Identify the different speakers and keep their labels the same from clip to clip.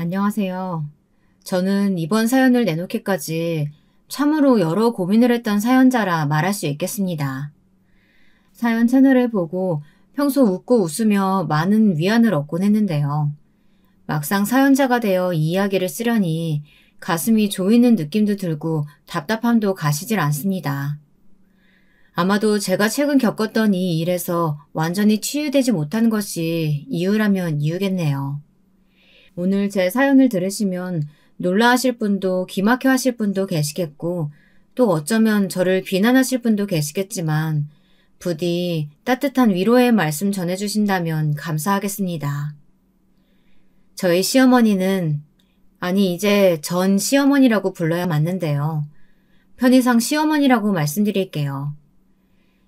Speaker 1: 안녕하세요. 저는 이번 사연을 내놓기까지 참으로 여러 고민을 했던 사연자라 말할 수 있겠습니다. 사연 채널을 보고 평소 웃고 웃으며 많은 위안을 얻곤 했는데요. 막상 사연자가 되어 이 이야기를 쓰려니 가슴이 조이는 느낌도 들고 답답함도 가시질 않습니다. 아마도 제가 최근 겪었던 이 일에서 완전히 치유되지 못한 것이 이유라면 이유겠네요. 오늘 제 사연을 들으시면 놀라하실 분도 기막혀 하실 분도 계시겠고 또 어쩌면 저를 비난하실 분도 계시겠지만 부디 따뜻한 위로의 말씀 전해주신다면 감사하겠습니다. 저희 시어머니는, 아니 이제 전 시어머니라고 불러야 맞는데요. 편의상 시어머니라고 말씀드릴게요.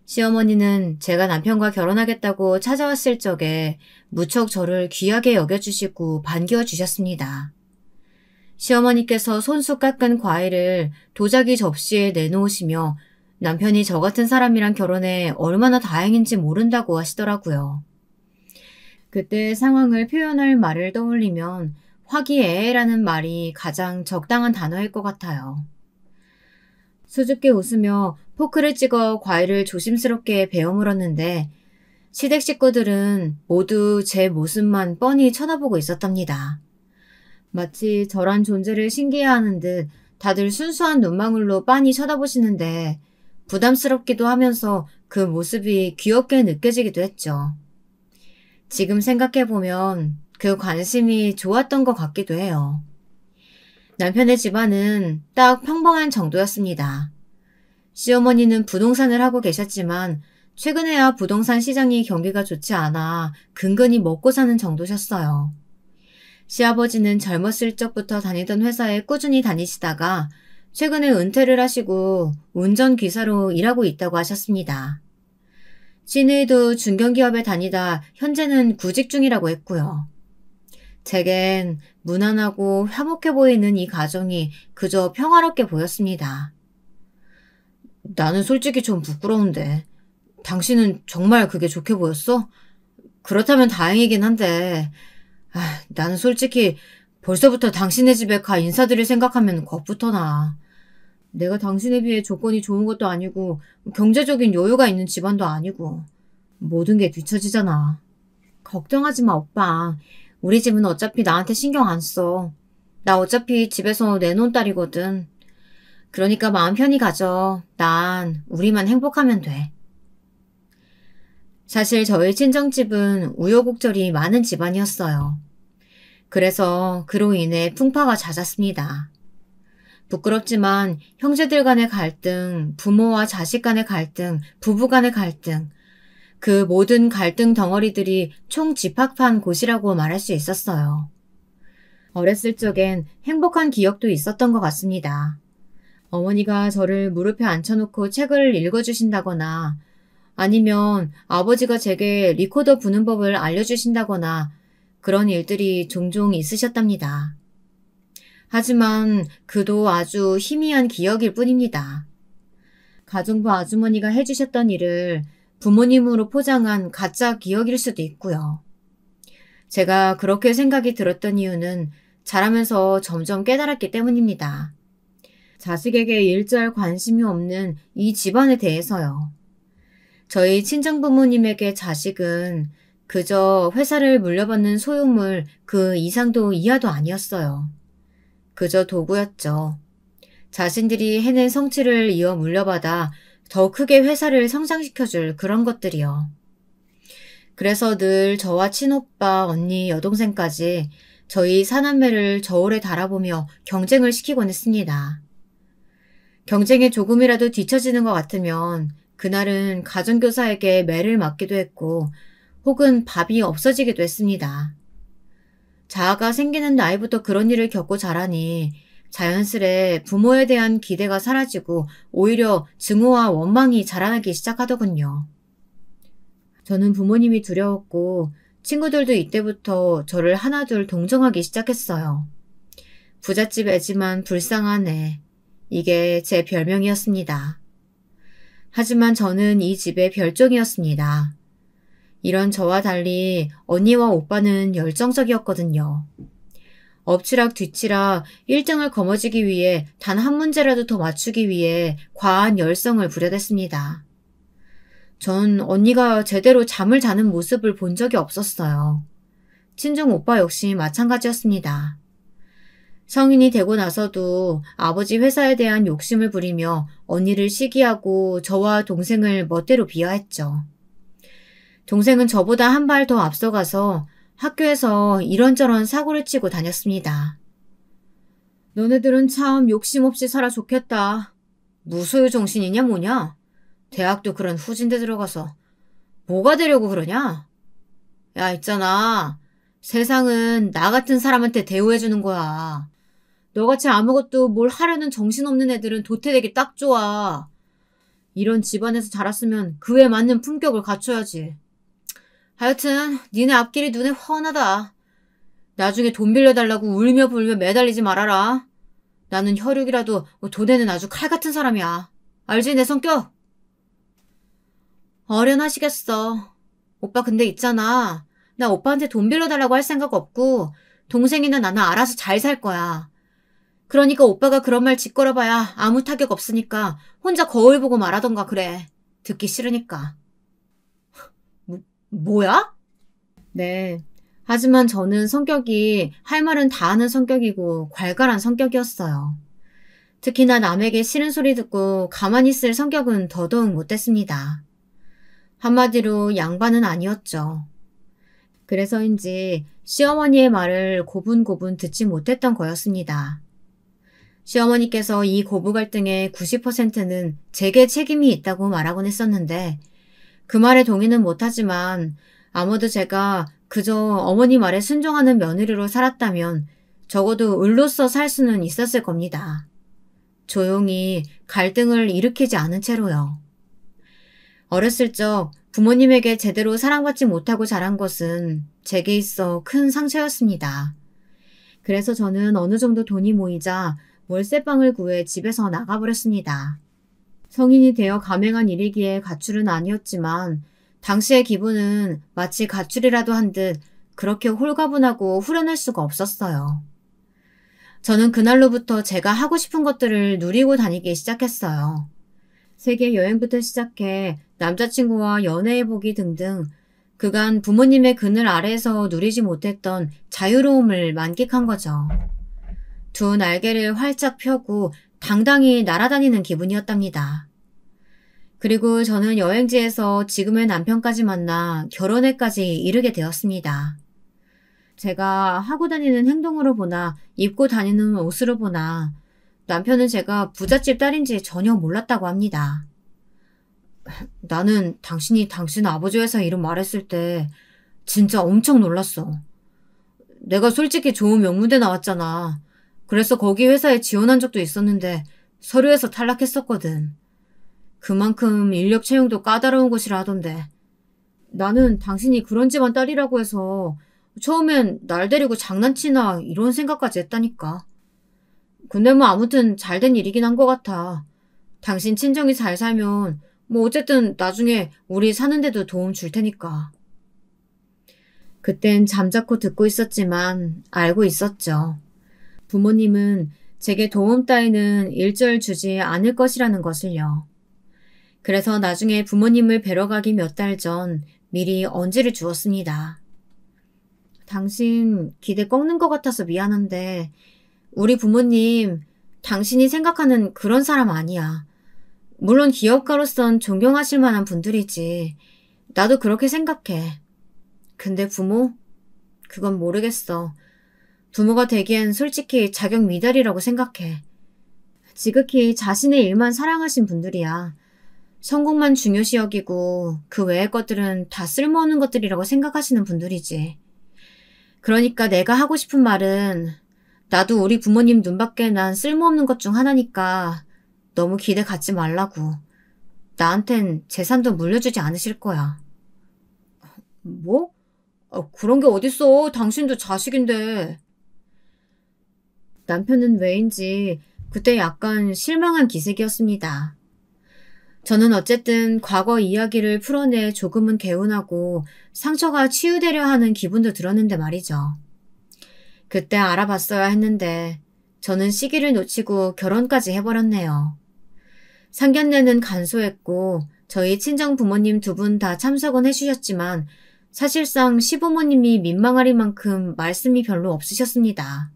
Speaker 1: 시어머니는 제가 남편과 결혼하겠다고 찾아왔을 적에 무척 저를 귀하게 여겨주시고 반겨주셨습니다. 시어머니께서 손수 깎은 과일을 도자기 접시에 내놓으시며 남편이 저 같은 사람이랑 결혼해 얼마나 다행인지 모른다고 하시더라고요. 그때 상황을 표현할 말을 떠올리면 화기애애라는 말이 가장 적당한 단어일 것 같아요. 수줍게 웃으며 포크를 찍어 과일을 조심스럽게 베어 물었는데 시댁 식구들은 모두 제 모습만 뻔히 쳐다보고 있었답니다. 마치 저란 존재를 신기해하는 듯 다들 순수한 눈망울로 빤히 쳐다보시는데 부담스럽기도 하면서 그 모습이 귀엽게 느껴지기도 했죠. 지금 생각해보면 그 관심이 좋았던 것 같기도 해요. 남편의 집안은 딱 평범한 정도였습니다. 시어머니는 부동산을 하고 계셨지만 최근에야 부동산 시장이 경기가 좋지 않아 근근히 먹고 사는 정도셨어요. 시아버지는 젊었을 적부터 다니던 회사에 꾸준히 다니시다가 최근에 은퇴를 하시고 운전기사로 일하고 있다고 하셨습니다. 시내에도 중견기업에 다니다 현재는 구직 중이라고 했고요. 제겐 무난하고 화목해 보이는 이 가정이 그저 평화롭게 보였습니다. 나는 솔직히 좀 부끄러운데 당신은 정말 그게 좋게 보였어? 그렇다면 다행이긴 한데 나는 솔직히 벌써부터 당신네 집에 가 인사드릴 생각하면 겁부터 나. 내가 당신에 비해 조건이 좋은 것도 아니고 경제적인 여유가 있는 집안도 아니고 모든 게 뒤처지잖아. 걱정하지 마, 오빠. 우리 집은 어차피 나한테 신경 안 써. 나 어차피 집에서 내놓은 딸이거든. 그러니까 마음 편히 가져. 난 우리만 행복하면 돼. 사실 저희 친정집은 우여곡절이 많은 집안이었어요. 그래서 그로 인해 풍파가 잦았습니다. 부끄럽지만 형제들 간의 갈등, 부모와 자식 간의 갈등, 부부 간의 갈등, 그 모든 갈등 덩어리들이 총집합한 곳이라고 말할 수 있었어요. 어렸을 적엔 행복한 기억도 있었던 것 같습니다. 어머니가 저를 무릎에 앉혀놓고 책을 읽어주신다거나 아니면 아버지가 제게 리코더 부는 법을 알려주신다거나 그런 일들이 종종 있으셨답니다. 하지만 그도 아주 희미한 기억일 뿐입니다. 가정부 아주머니가 해주셨던 일을 부모님으로 포장한 가짜 기억일 수도 있고요. 제가 그렇게 생각이 들었던 이유는 자라면서 점점 깨달았기 때문입니다. 자식에게 일절 관심이 없는 이 집안에 대해서요. 저희 친정부모님에게 자식은 그저 회사를 물려받는 소유물 그 이상도 이하도 아니었어요. 그저 도구였죠. 자신들이 해낸 성취를 이어 물려받아 더 크게 회사를 성장시켜줄 그런 것들이요. 그래서 늘 저와 친오빠, 언니, 여동생까지 저희 사남매를 저울에 달아보며 경쟁을 시키곤 했습니다. 경쟁에 조금이라도 뒤처지는 것 같으면 그날은 가정교사에게 매를 맞기도 했고 혹은 밥이 없어지기도 했습니다. 자아가 생기는 나이부터 그런 일을 겪고 자라니 자연스레 부모에 대한 기대가 사라지고 오히려 증오와 원망이 자라나기 시작하더군요. 저는 부모님이 두려웠고 친구들도 이때부터 저를 하나둘 동정하기 시작했어요. 부잣집 애지만 불쌍한 애. 이게 제 별명이었습니다. 하지만 저는 이 집의 별종이었습니다. 이런 저와 달리 언니와 오빠는 열정적이었거든요. 엎치락 뒤치락 1등을 거머쥐기 위해 단 한 문제라도 더 맞추기 위해 과한 열성을 부려댔습니다. 전 언니가 제대로 잠을 자는 모습을 본 적이 없었어요. 친정 오빠 역시 마찬가지였습니다. 성인이 되고 나서도 아버지 회사에 대한 욕심을 부리며 언니를 시기하고 저와 동생을 멋대로 비하했죠. 동생은 저보다 한 발 더 앞서가서 학교에서 이런저런 사고를 치고 다녔습니다. 너네들은 참 욕심 없이 살아 좋겠다. 무소유 정신이냐 뭐냐? 대학도 그런 후진대 들어가서 뭐가 되려고 그러냐? 야, 있잖아. 세상은 나 같은 사람한테 대우해주는 거야. 너같이 아무것도 뭘 하려는 정신없는 애들은 도태되기 딱 좋아. 이런 집안에서 자랐으면 그에 맞는 품격을 갖춰야지. 하여튼 니네 앞길이 눈에 훤하다. 나중에 돈 빌려달라고 울며 불며 매달리지 말아라. 나는 혈육이라도 도대는 아주 칼 같은 사람이야. 알지 내 성격? 어련하시겠어. 오빠 근데 있잖아. 나 오빠한테 돈 빌려달라고 할 생각 없고 동생이나 나는 알아서 잘 살 거야. 그러니까 오빠가 그런 말 짓거려봐야 아무 타격 없으니까 혼자 거울 보고 말하던가 그래. 듣기 싫으니까. 뭐야? 네. 하지만 저는 성격이 할 말은 다 하는 성격이고 괄괄한 성격이었어요. 특히나 남에게 싫은 소리 듣고 가만히 있을 성격은 더더욱 못됐습니다. 한마디로 양반은 아니었죠. 그래서인지 시어머니의 말을 고분고분 듣지 못했던 거였습니다. 시어머니께서 이 고부 갈등의 90%는 제게 책임이 있다고 말하곤 했었는데 그 말에 동의는 못하지만 아무도 제가 그저 어머니 말에 순종하는 며느리로 살았다면 적어도 을로서 살 수는 있었을 겁니다. 조용히 갈등을 일으키지 않은 채로요. 어렸을 적 부모님에게 제대로 사랑받지 못하고 자란 것은 제게 있어 큰 상처였습니다. 그래서 저는 어느 정도 돈이 모이자 월세방을 구해 집에서 나가버렸습니다. 성인이 되어 감행한 일이기에 가출은 아니었지만 당시의 기분은 마치 가출이라도 한 듯 그렇게 홀가분하고 후련할 수가 없었어요. 저는 그날로부터 제가 하고 싶은 것들을 누리고 다니기 시작했어요. 세계 여행부터 시작해 남자친구와 연애해보기 등등 그간 부모님의 그늘 아래에서 누리지 못했던 자유로움을 만끽한 거죠. 두 날개를 활짝 펴고 당당히 날아다니는 기분이었답니다. 그리고 저는 여행지에서 지금의 남편까지 만나 결혼에까지 이르게 되었습니다. 제가 하고 다니는 행동으로 보나 입고 다니는 옷으로 보나 남편은 제가 부잣집 딸인지 전혀 몰랐다고 합니다. 나는 당신이 당신 아버지 회사 이름 말했을 때 진짜 엄청 놀랐어. 내가 솔직히 좋은 명문대 나왔잖아. 그래서 거기 회사에 지원한 적도 있었는데 서류에서 탈락했었거든. 그만큼 인력 채용도 까다로운 곳이라 하던데. 나는 당신이 그런 집안 딸이라고 해서 처음엔 날 데리고 장난치나 이런 생각까지 했다니까. 근데 뭐 아무튼 잘된 일이긴 한 것 같아. 당신 친정이 잘 살면 뭐 어쨌든 나중에 우리 사는데도 도움 줄 테니까. 그땐 잠자코 듣고 있었지만 알고 있었죠. 부모님은 제게 도움 따위는 일절 주지 않을 것이라는 것을요. 그래서 나중에 부모님을 뵈러 가기 몇 달 전 미리 언지를 주었습니다. 당신 기대 꺾는 것 같아서 미안한데 우리 부모님 당신이 생각하는 그런 사람 아니야. 물론 기업가로선 존경하실 만한 분들이지. 나도 그렇게 생각해. 근데 부모? 그건 모르겠어. 부모가 되기엔 솔직히 자격 미달이라고 생각해. 지극히 자신의 일만 사랑하신 분들이야. 성공만 중요시 여기고 그 외의 것들은 다 쓸모없는 것들이라고 생각하시는 분들이지. 그러니까 내가 하고 싶은 말은 나도 우리 부모님 눈밖에 난 쓸모없는 것 중 하나니까 너무 기대 갖지 말라고. 나한텐 재산도 물려주지 않으실 거야. 뭐? 그런 게 어딨어. 당신도 자식인데. 남편은 왜인지 그때 약간 실망한 기색이었습니다. 저는 어쨌든 과거 이야기를 풀어내 조금은 개운하고 상처가 치유되려 하는 기분도 들었는데 말이죠. 그때 알아봤어야 했는데 저는 시기를 놓치고 결혼까지 해버렸네요. 상견례는 간소했고 저희 친정 부모님 두 분 다 참석은 해주셨지만 사실상 시부모님이 민망할 만큼 말씀이 별로 없으셨습니다.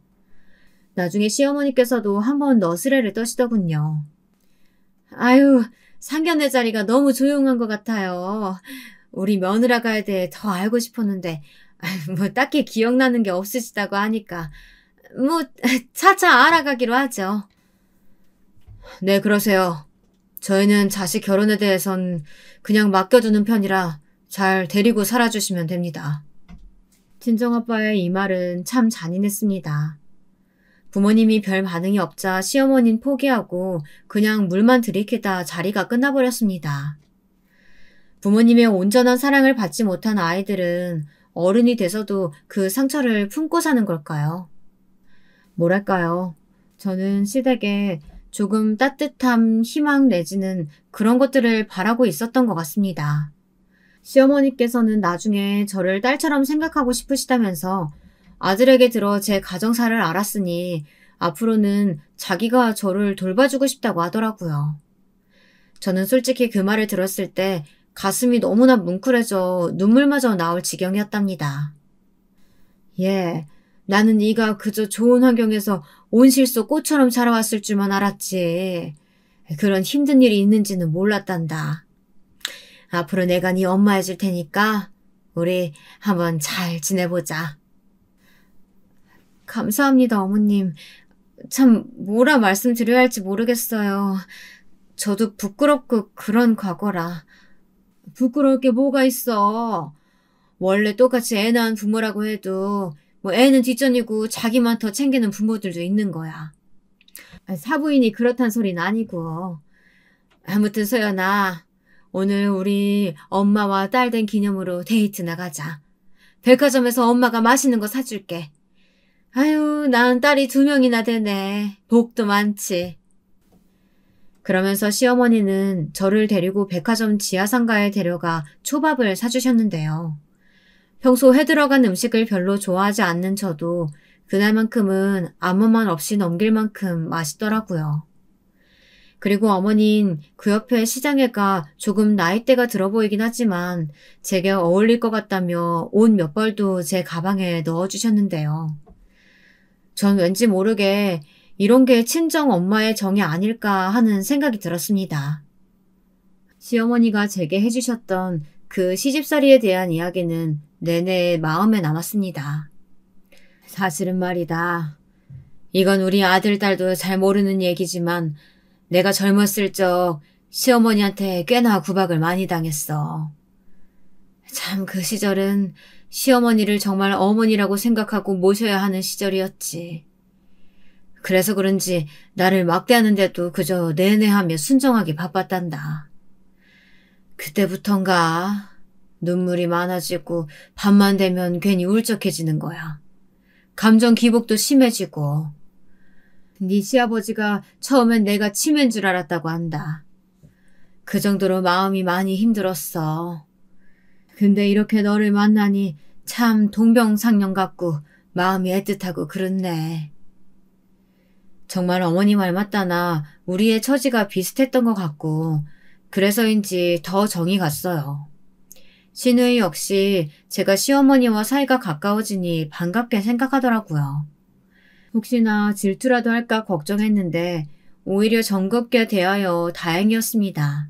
Speaker 1: 나중에 시어머니께서도 한번 너스레를 떠시더군요. 아유, 상견례 자리가 너무 조용한 것 같아요. 우리 며느라가에 대해 더 알고 싶었는데 뭐 딱히 기억나는 게 없으시다고 하니까 뭐 차차 알아가기로 하죠. 네, 그러세요. 저희는 자식 결혼에 대해선 그냥 맡겨두는 편이라 잘 데리고 살아주시면 됩니다. 친정아빠의 이 말은 참 잔인했습니다. 부모님이 별 반응이 없자 시어머니는 포기하고 그냥 물만 들이키다 자리가 끝나버렸습니다. 부모님의 온전한 사랑을 받지 못한 아이들은 어른이 돼서도 그 상처를 품고 사는 걸까요? 뭐랄까요? 저는 시댁에 조금 따뜻함, 희망 내지는 그런 것들을 바라고 있었던 것 같습니다. 시어머니께서는 나중에 저를 딸처럼 생각하고 싶으시다면서 아들에게 들어 제 가정사를 알았으니 앞으로는 자기가 저를 돌봐주고 싶다고 하더라고요. 저는 솔직히 그 말을 들었을 때 가슴이 너무나 뭉클해져 눈물마저 나올 지경이었답니다. 예, 나는 네가 그저 좋은 환경에서 온실속 꽃처럼 자라왔을 줄만 알았지. 그런 힘든 일이 있는지는 몰랐단다. 앞으로 내가 네 엄마 해줄 테니까 우리 한번 잘 지내보자. 감사합니다, 어머님. 참 뭐라 말씀드려야 할지 모르겠어요. 저도 부끄럽고 그런 과거라. 부끄러울 게 뭐가 있어. 원래 똑같이 애 낳은 부모라고 해도 뭐 애는 뒷전이고 자기만 더 챙기는 부모들도 있는 거야. 사부인이 그렇단 소리는 아니고. 아무튼 소연아, 오늘 우리 엄마와 딸 된 기념으로 데이트 나가자. 백화점에서 엄마가 맛있는 거 사줄게. 아유, 난 딸이 2명이나 되네. 복도 많지. 그러면서 시어머니는 저를 데리고 백화점 지하상가에 데려가 초밥을 사주셨는데요. 평소 해들어간 음식을 별로 좋아하지 않는 저도 그날만큼은 아무 말 없이 넘길 만큼 맛있더라고요. 그리고 어머닌 그 옆에 시장애가 조금 나이대가 들어 보이긴 하지만 제게 어울릴 것 같다며 옷 몇 벌도 제 가방에 넣어주셨는데요. 전 왠지 모르게 이런 게 친정 엄마의 정이 아닐까 하는 생각이 들었습니다. 시어머니가 제게 해주셨던 그 시집살이에 대한 이야기는 내내 마음에 남았습니다. 사실은 말이다. 이건 우리 아들, 딸도 잘 모르는 얘기지만 내가 젊었을 적 시어머니한테 꽤나 구박을 많이 당했어. 참 그 시절은 시어머니를 정말 어머니라고 생각하고 모셔야 하는 시절이었지. 그래서 그런지 나를 막대하는데도 그저 내내하며 순정하기 바빴단다. 그때부턴가 눈물이 많아지고 밤만 되면 괜히 울적해지는 거야. 감정 기복도 심해지고. 네 시아버지가 처음엔 내가 치매인 줄 알았다고 한다. 그 정도로 마음이 많이 힘들었어. 근데 이렇게 너를 만나니 참 동병상련 같고 마음이 애틋하고 그렇네. 정말 어머니 말 맞다나 우리의 처지가 비슷했던 것 같고 그래서인지 더 정이 갔어요. 신우이 역시 제가 시어머니와 사이가 가까워지니 반갑게 생각하더라고요. 혹시나 질투라도 할까 걱정했는데 오히려 정겹게 대하여 다행이었습니다.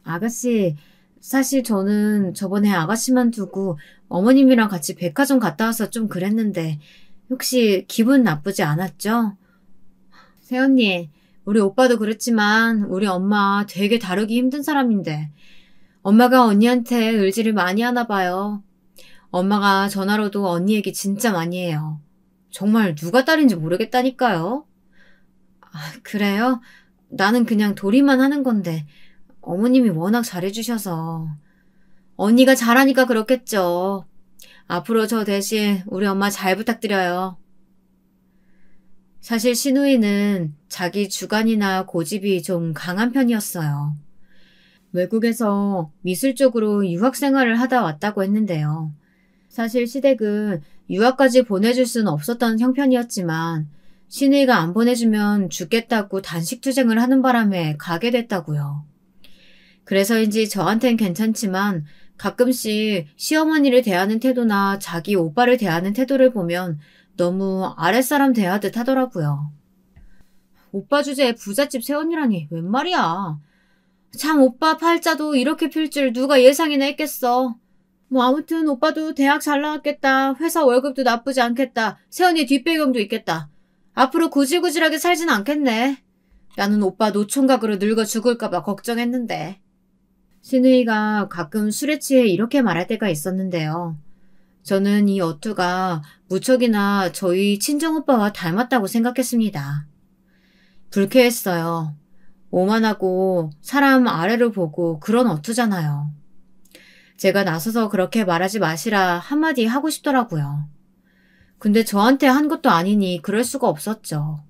Speaker 1: 아가씨, 사실 저는 저번에 아가씨만 두고 어머님이랑 같이 백화점 갔다 와서 좀 그랬는데 혹시 기분 나쁘지 않았죠? 새언니, 우리 오빠도 그랬지만 우리 엄마 되게 다루기 힘든 사람인데 엄마가 언니한테 의지를 많이 하나 봐요. 엄마가 전화로도 언니 얘기 진짜 많이 해요. 정말 누가 딸인지 모르겠다니까요. 아, 그래요? 나는 그냥 도리만 하는 건데 어머님이 워낙 잘해주셔서. 언니가 잘하니까 그렇겠죠. 앞으로 저 대신 우리 엄마 잘 부탁드려요. 사실 신우이는 자기 주관이나 고집이 좀 강한 편이었어요. 외국에서 미술 쪽으로 유학 생활을 하다 왔다고 했는데요. 사실 시댁은 유학까지 보내줄 수는 없었던 형편이었지만 시누이가 안 보내주면 죽겠다고 단식투쟁을 하는 바람에 가게 됐다고요. 그래서인지 저한텐 괜찮지만 가끔씩 시어머니를 대하는 태도나 자기 오빠를 대하는 태도를 보면 너무 아랫사람 대하듯 하더라고요. 오빠 주제에 부잣집 새언니라니 웬 말이야. 참 오빠 팔자도 이렇게 필 줄 누가 예상이나 했겠어. 뭐 아무튼 오빠도 대학 잘 나왔겠다. 회사 월급도 나쁘지 않겠다. 새언니 뒷배경도 있겠다. 앞으로 구질구질하게 살진 않겠네. 나는 오빠 노총각으로 늙어 죽을까봐 걱정했는데. 시누이가 가끔 술에 취해 이렇게 말할 때가 있었는데요. 저는 이 어투가 무척이나 저희 친정오빠와 닮았다고 생각했습니다. 불쾌했어요. 오만하고 사람 아래로 보고 그런 어투잖아요. 제가 나서서 그렇게 말하지 마시라 한마디 하고 싶더라고요. 근데 저한테 한 것도 아니니 그럴 수가 없었죠.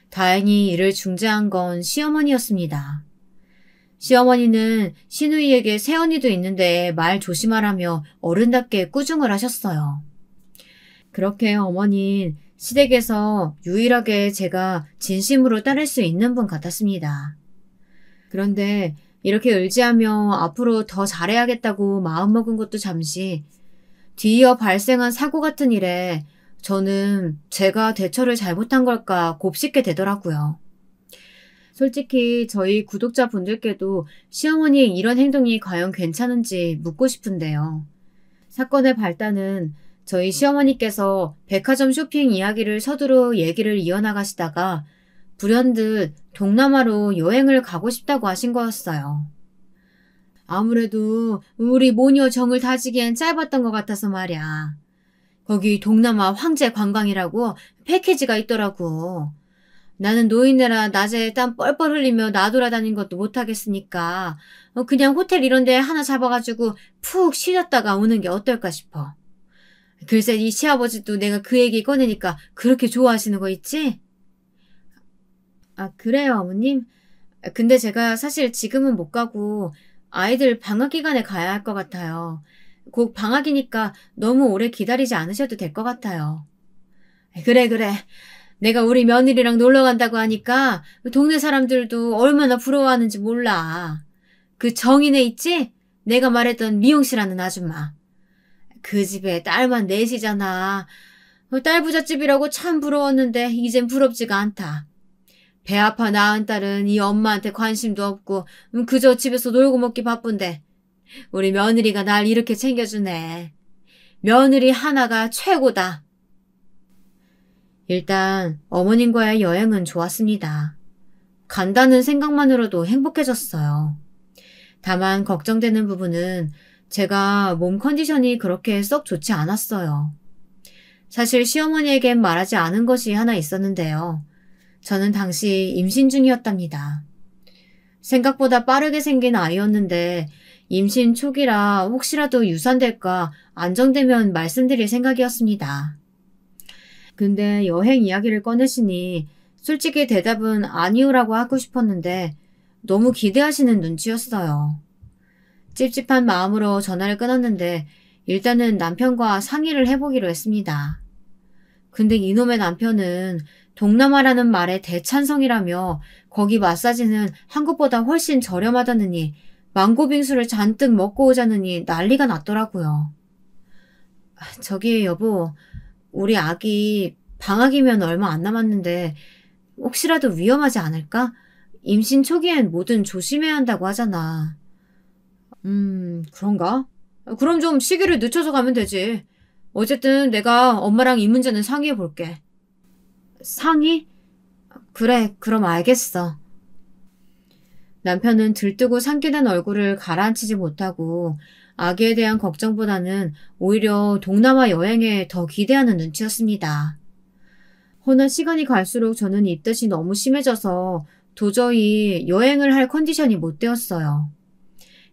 Speaker 1: 다행히 이를 중재한 건 시어머니였습니다. 시어머니는 시누이에게 새언니도 있는데 말 조심하라며 어른답게 꾸중을 하셨어요. 그렇게 어머니는 시댁에서 유일하게 제가 진심으로 따를 수 있는 분 같았습니다. 그런데 이렇게 의지하며 앞으로 더 잘해야겠다고 마음먹은 것도 잠시 뒤이어 발생한 사고 같은 일에 저는 제가 대처를 잘못한 걸까 곱씹게 되더라고요. 솔직히 저희 구독자분들께도 시어머니의 이런 행동이 과연 괜찮은지 묻고 싶은데요. 사건의 발단은 저희 시어머니께서 백화점 쇼핑 이야기를 서두로 얘기를 이어나가시다가 불현듯 동남아로 여행을 가고 싶다고 하신 거였어요. 아무래도 우리 모녀 정을 다지기엔 짧았던 것 같아서 말이야. 거기 동남아 황제 관광이라고 패키지가 있더라고. 나는 노인네라 낮에 땀 뻘뻘 흘리며 나돌아다닌 것도 못하겠으니까 그냥 호텔 이런 데 하나 잡아가지고 푹 쉬었다가 오는 게 어떨까 싶어. 글쎄 이 시아버지도 내가 그 얘기 꺼내니까 그렇게 좋아하시는 거 있지? 아 그래요 어머님? 근데 제가 사실 지금은 못 가고 아이들 방학 기간에 가야 할 것 같아요. 곧 방학이니까 너무 오래 기다리지 않으셔도 될 것 같아요. 그래. 내가 우리 며느리랑 놀러 간다고 하니까 동네 사람들도 얼마나 부러워하는지 몰라. 그 정인에 있지? 내가 말했던 미용실 하는 아줌마. 그 집에 딸만 넷이잖아. 딸 부잣집이라고 참 부러웠는데 이젠 부럽지가 않다. 배 아파 낳은 딸은 이 엄마한테 관심도 없고 그저 집에서 놀고 먹기 바쁜데 우리 며느리가 날 이렇게 챙겨주네. 며느리 하나가 최고다. 일단 어머님과의 여행은 좋았습니다. 간다는 생각만으로도 행복해졌어요. 다만 걱정되는 부분은 제가 몸 컨디션이 그렇게 썩 좋지 않았어요. 사실 시어머니에겐 말하지 않은 것이 하나 있었는데요. 저는 당시 임신 중이었답니다. 생각보다 빠르게 생긴 아이였는데 임신 초기라 혹시라도 유산될까 안정되면 말씀드릴 생각이었습니다. 근데 여행 이야기를 꺼내시니 솔직히 대답은 아니오라고 하고 싶었는데 너무 기대하시는 눈치였어요. 찝찝한 마음으로 전화를 끊었는데 일단은 남편과 상의를 해보기로 했습니다. 근데 이놈의 남편은 동남아라는 말에 대찬성이라며 거기 마사지는 한국보다 훨씬 저렴하다느니 망고빙수를 잔뜩 먹고 오자느니 난리가 났더라고요. 저기 여보, 우리 아기 방학이면 얼마 안 남았는데 혹시라도 위험하지 않을까? 임신 초기엔 뭐든 조심해야 한다고 하잖아. 그런가? 그럼 좀 시기를 늦춰서 가면 되지. 어쨌든 내가 엄마랑 이 문제는 상의해 볼게. 상의? 그래, 그럼 알겠어. 남편은 들뜨고 상기된 얼굴을 가라앉히지 못하고 아기에 대한 걱정보다는 오히려 동남아 여행에 더 기대하는 눈치였습니다. 허나 시간이 갈수록 저는 이 뜻이 너무 심해져서 도저히 여행을 할 컨디션이 못 되었어요.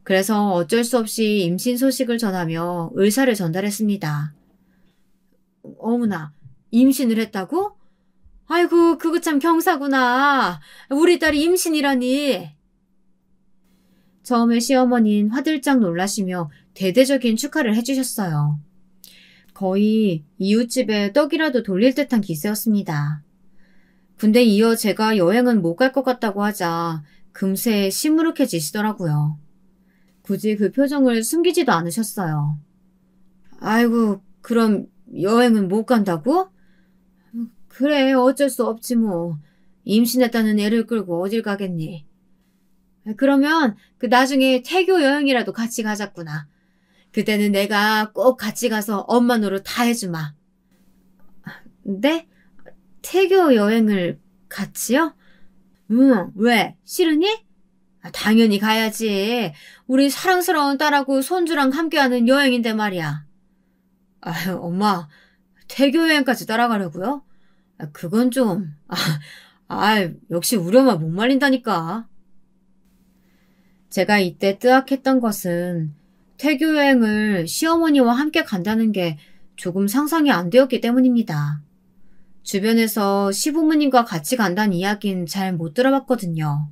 Speaker 1: 그래서 어쩔 수 없이 임신 소식을 전하며 의사를 전달했습니다. 어머나, 임신을 했다고? 아이고, 그거 참 경사구나. 우리 딸이 임신이라니. 처음에 시어머니는 화들짝 놀라시며 대대적인 축하를 해주셨어요. 거의 이웃집에 떡이라도 돌릴 듯한 기세였습니다. 근데 이어 제가 여행은 못 갈 것 같다고 하자 금세 시무룩해지시더라고요. 굳이 그 표정을 숨기지도 않으셨어요. 아이고, 그럼 여행은 못 간다고? 그래, 어쩔 수 없지 뭐. 임신했다는 애를 끌고 어딜 가겠니? 그러면 나중에 태교 여행이라도 같이 가자꾸나. 그때는 내가 꼭 같이 가서 엄마 노릇 다 해주마. 네? 태교 여행을 같이요? 응, 왜? 싫으니? 당연히 가야지. 우리 사랑스러운 딸하고 손주랑 함께하는 여행인데 말이야. 아유, 엄마, 태교 여행까지 따라가려고요? 그건 좀... 역시 우리 엄마 못 말린다니까. 제가 이때 뜨악했던 것은 태교 여행을 시어머니와 함께 간다는 게 조금 상상이 안 되었기 때문입니다. 주변에서 시부모님과 같이 간다는 이야기는 잘 못 들어봤거든요.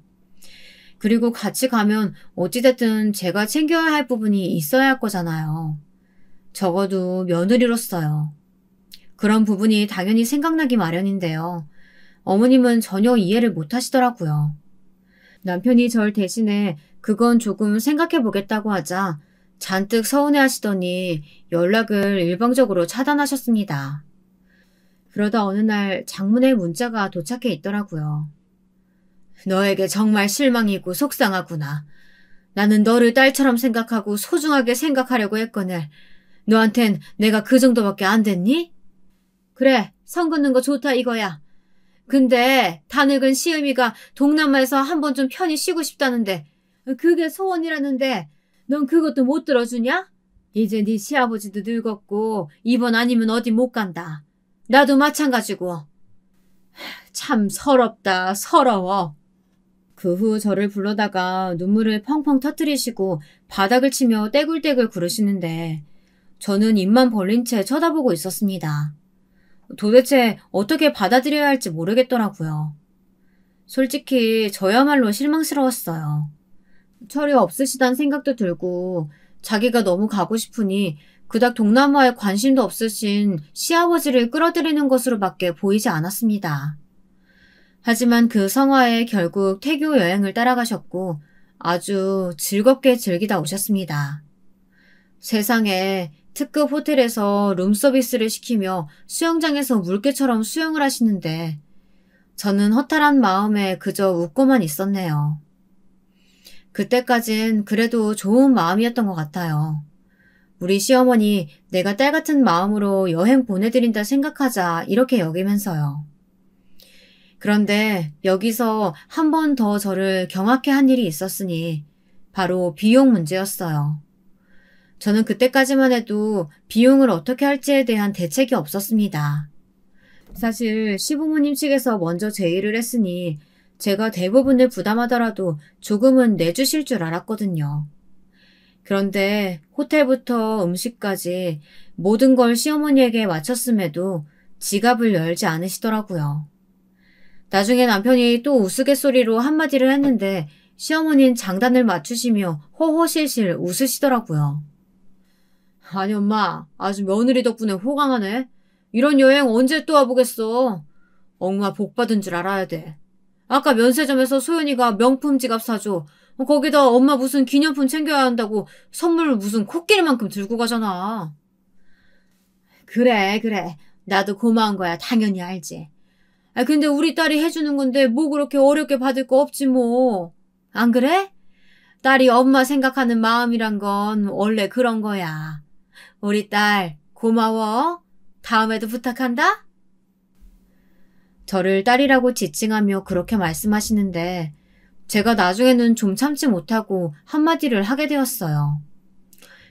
Speaker 1: 그리고 같이 가면 어찌됐든 제가 챙겨야 할 부분이 있어야 할 거잖아요. 적어도 며느리로서요. 그런 부분이 당연히 생각나기 마련인데요. 어머님은 전혀 이해를 못 하시더라고요. 남편이 절 대신에 그건 조금 생각해 보겠다고 하자 잔뜩 서운해 하시더니 연락을 일방적으로 차단하셨습니다. 그러다 어느 날 장문의 문자가 도착해 있더라고요. 너에게 정말 실망이고 속상하구나. 나는 너를 딸처럼 생각하고 소중하게 생각하려고 했거늘 너한텐 내가 그 정도밖에 안 됐니? 그래, 선 긋는 거 좋다 이거야. 근데 다 늙은 시음이가 동남아에서 한번 좀 편히 쉬고 싶다는데 그게 소원이라는데 넌 그것도 못 들어주냐? 이제 네 시아버지도 늙었고 이번 아니면 어디 못 간다. 나도 마찬가지고. 참 서럽다, 서러워. 그 후 저를 불러다가 눈물을 펑펑 터뜨리시고 바닥을 치며 떼굴떼굴 구르시는데 저는 입만 벌린 채 쳐다보고 있었습니다. 도대체 어떻게 받아들여야 할지 모르겠더라고요. 솔직히 저야말로 실망스러웠어요. 철이 없으시단 생각도 들고 자기가 너무 가고 싶으니 그닥 동남아에 관심도 없으신 시아버지를 끌어들이는 것으로밖에 보이지 않았습니다. 하지만 그 성화에 결국 태교 여행을 따라가셨고 아주 즐겁게 즐기다 오셨습니다. 세상에 특급 호텔에서 룸서비스를 시키며 수영장에서 물개처럼 수영을 하시는데 저는 허탈한 마음에 그저 웃고만 있었네요. 그때까진 그래도 좋은 마음이었던 것 같아요. 우리 시어머니 내가 딸 같은 마음으로 여행 보내드린다 생각하자 이렇게 여기면서요. 그런데 여기서 한 번 더 저를 경악해 한 일이 있었으니 바로 비용 문제였어요. 저는 그때까지만 해도 비용을 어떻게 할지에 대한 대책이 없었습니다. 사실 시부모님 측에서 먼저 제의를 했으니 제가 대부분을 부담하더라도 조금은 내주실 줄 알았거든요. 그런데 호텔부터 음식까지 모든 걸 시어머니에게 마쳤음에도 지갑을 열지 않으시더라고요. 나중에 남편이 또 우스갯소리로 한마디를 했는데 시어머니는 장단을 맞추시며 호호실실 웃으시더라고요. 아니 엄마, 아주 며느리 덕분에 호강하네. 이런 여행 언제 또 와보겠어. 엄마 복 받은 줄 알아야 돼. 아까 면세점에서 소연이가 명품 지갑 사줘. 거기다 엄마 무슨 기념품 챙겨야 한다고 선물 무슨 코끼리만큼 들고 가잖아. 그래. 나도 고마운 거야 당연히 알지. 근데 우리 딸이 해주는 건데 뭐 그렇게 어렵게 받을 거 없지 뭐. 안 그래? 딸이 엄마 생각하는 마음이란 건 원래 그런 거야. 우리 딸 고마워. 다음에도 부탁한다. 저를 딸이라고 지칭하며 그렇게 말씀하시는데 제가 나중에는 좀 참지 못하고 한마디를 하게 되었어요.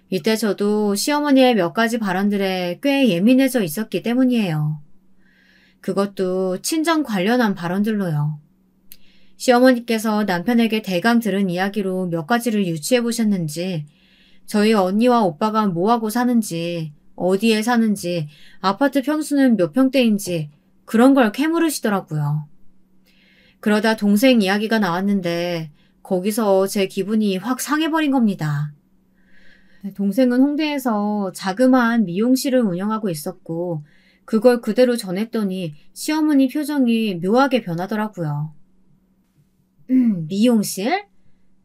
Speaker 1: 이때 저도 시어머니의 몇 가지 발언들에 꽤 예민해져 있었기 때문이에요. 그것도 친정 관련한 발언들로요. 시어머니께서 남편에게 대강 들은 이야기로 몇 가지를 유추해 보셨는지 저희 언니와 오빠가 뭐하고 사는지 어디에 사는지 아파트 평수는 몇 평대인지 그런 걸 캐물으시더라고요. 그러다 동생 이야기가 나왔는데 거기서 제 기분이 확 상해버린 겁니다. 동생은 홍대에서 자그마한 미용실을 운영하고 있었고 그걸 그대로 전했더니 시어머니 표정이 묘하게 변하더라고요. 미용실?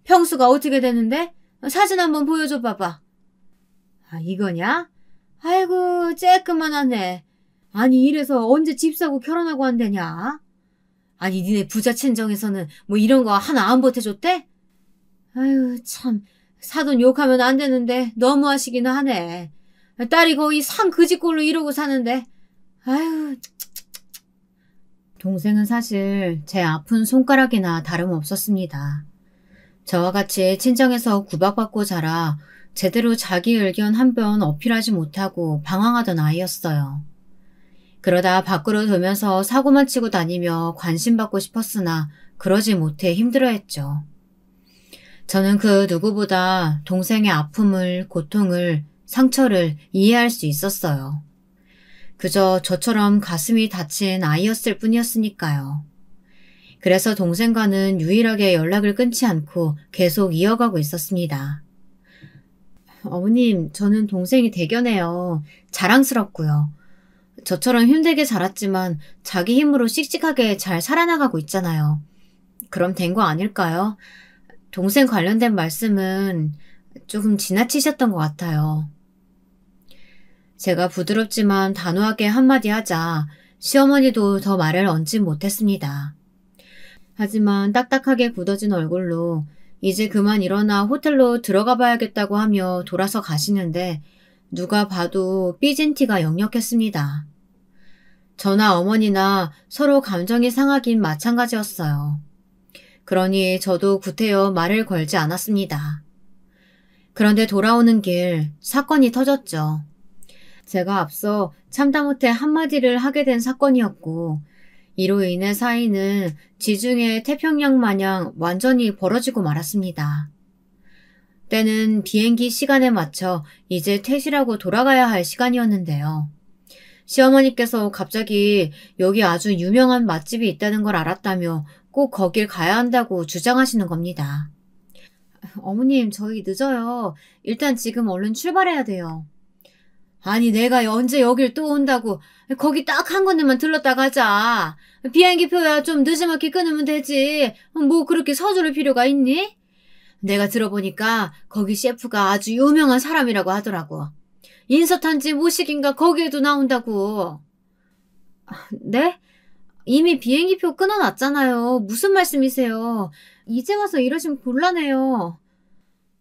Speaker 1: 평수가 어떻게 되는데? 사진 한번 보여줘 봐봐. 아, 이거냐? 아이고, 쬐끄만하네. 아니, 이래서 언제 집 사고 결혼하고 한대냐? 아니, 니네 부자 친정에서는 뭐 이런 거 하나 안 보태줬대? 아유, 참, 사돈 욕하면 안 되는데 너무하시기는 하네. 딸이 거의 상 그지꼴로 이러고 사는데. 아유. 동생은 사실 제 아픈 손가락이나 다름없었습니다. 저와 같이 친정에서 구박받고 자라 제대로 자기 의견 한 번 어필하지 못하고 방황하던 아이였어요. 그러다 밖으로 돌면서 사고만 치고 다니며 관심받고 싶었으나 그러지 못해 힘들어했죠. 저는 그 누구보다 동생의 아픔을, 고통을, 상처를 이해할 수 있었어요. 그저 저처럼 가슴이 다친 아이였을 뿐이었으니까요. 그래서 동생과는 유일하게 연락을 끊지 않고 계속 이어가고 있었습니다. 어머님, 저는 동생이 대견해요. 자랑스럽고요. 저처럼 힘들게 자랐지만 자기 힘으로 씩씩하게 잘 살아나가고 있잖아요. 그럼 된 거 아닐까요? 동생 관련된 말씀은 조금 지나치셨던 것 같아요. 제가 부드럽지만 단호하게 한마디 하자 시어머니도 더 말을 얹지 못했습니다. 하지만 딱딱하게 굳어진 얼굴로 이제 그만 일어나 호텔로 들어가 봐야겠다고 하며 돌아서 가시는데 누가 봐도 삐진 티가 역력했습니다. 저나 어머니나 서로 감정이 상하긴 마찬가지였어요. 그러니 저도 구태여 말을 걸지 않았습니다. 그런데 돌아오는 길 사건이 터졌죠. 제가 앞서 참다 못해 한마디를 하게 된 사건이었고 이로 인해 사이는 지중해 태평양 마냥 완전히 벌어지고 말았습니다. 때는 비행기 시간에 맞춰 이제 퇴실하고 돌아가야 할 시간이었는데요. 시어머니께서 갑자기 여기 아주 유명한 맛집이 있다는 걸 알았다며 꼭 거길 가야 한다고 주장하시는 겁니다. 어머님, 저희 늦어요. 일단 지금 얼른 출발해야 돼요. 아니, 내가 언제 여길 또 온다고. 거기 딱 한 군데만 들렀다 가자. 비행기 표야 좀 늦지막히 끊으면 되지. 뭐 그렇게 서두를 필요가 있니? 내가 들어보니까 거기 셰프가 아주 유명한 사람이라고 하더라고. 인서탄지 모식인가 거기에도 나온다고. 네? 이미 비행기표 끊어놨잖아요. 무슨 말씀이세요? 이제 와서 이러시면 곤란해요.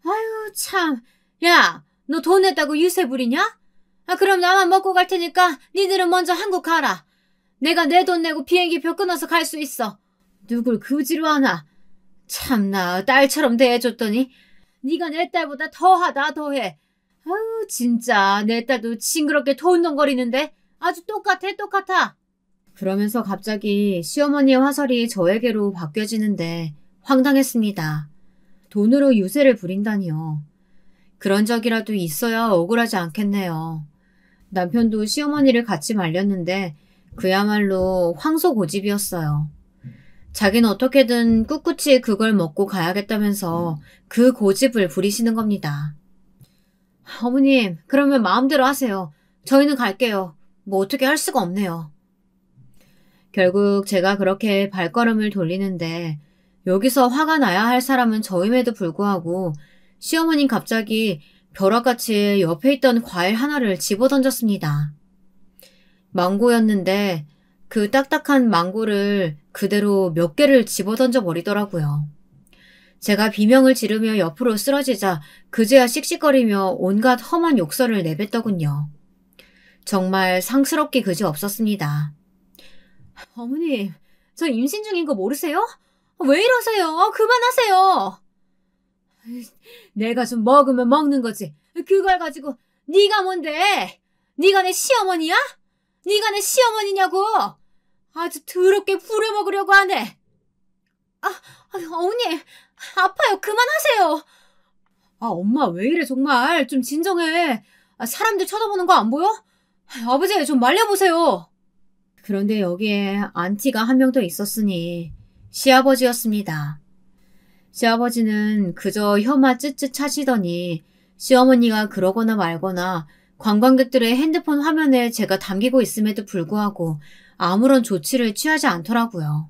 Speaker 1: 아유 참. 야, 너 돈 냈다고 유세 부리냐? 아, 그럼 나만 먹고 갈 테니까 니들은 먼저 한국 가라. 내가 내 돈 내고 비행기표 끊어서 갈 수 있어. 누굴 그지로 하나. 참나, 딸처럼 대해줬더니 네가 내 딸보다 더하다 더해. 아유 진짜 내 딸도 징그럽게 돈덩거리는데 아주 똑같아. 그러면서 갑자기 시어머니의 화살이 저에게로 바뀌어지는데 황당했습니다. 돈으로 유세를 부린다니요. 그런 적이라도 있어야 억울하지 않겠네요. 남편도 시어머니를 같이 말렸는데 그야말로 황소고집이었어요. 자기는 어떻게든 꿋꿋이 그걸 먹고 가야겠다면서 그 고집을 부리시는 겁니다. 어머님, 그러면 마음대로 하세요. 저희는 갈게요. 뭐 어떻게 할 수가 없네요. 결국 제가 그렇게 발걸음을 돌리는데 여기서 화가 나야 할 사람은 저임에도 불구하고 시어머니는 갑자기 벼락같이 옆에 있던 과일 하나를 집어던졌습니다. 망고였는데 그 딱딱한 망고를 그대로 몇 개를 집어던져 버리더라고요. 제가 비명을 지르며 옆으로 쓰러지자 그제야 씩씩거리며 온갖 험한 욕설을 내뱉더군요. 정말 상스럽기 그지 없었습니다. 어머님, 저 임신 중인 거 모르세요? 왜 이러세요? 그만하세요. 내가 좀 먹으면 먹는 거지. 그걸 가지고 네가 뭔데? 네가 내 시어머니야? 네가 내 시어머니냐고? 아주 더럽게 부려먹으려고 하네. 어머니, 아파요. 그만하세요. 엄마 왜 이래 정말. 좀 진정해. 사람들 쳐다보는 거 안 보여? 아버지 좀 말려보세요. 그런데 여기에 안티가 한 명 더 있었으니 시아버지였습니다. 시아버지는 그저 혀만 쯧쯧 차시더니 시어머니가 그러거나 말거나 관광객들의 핸드폰 화면에 제가 담기고 있음에도 불구하고 아무런 조치를 취하지 않더라고요.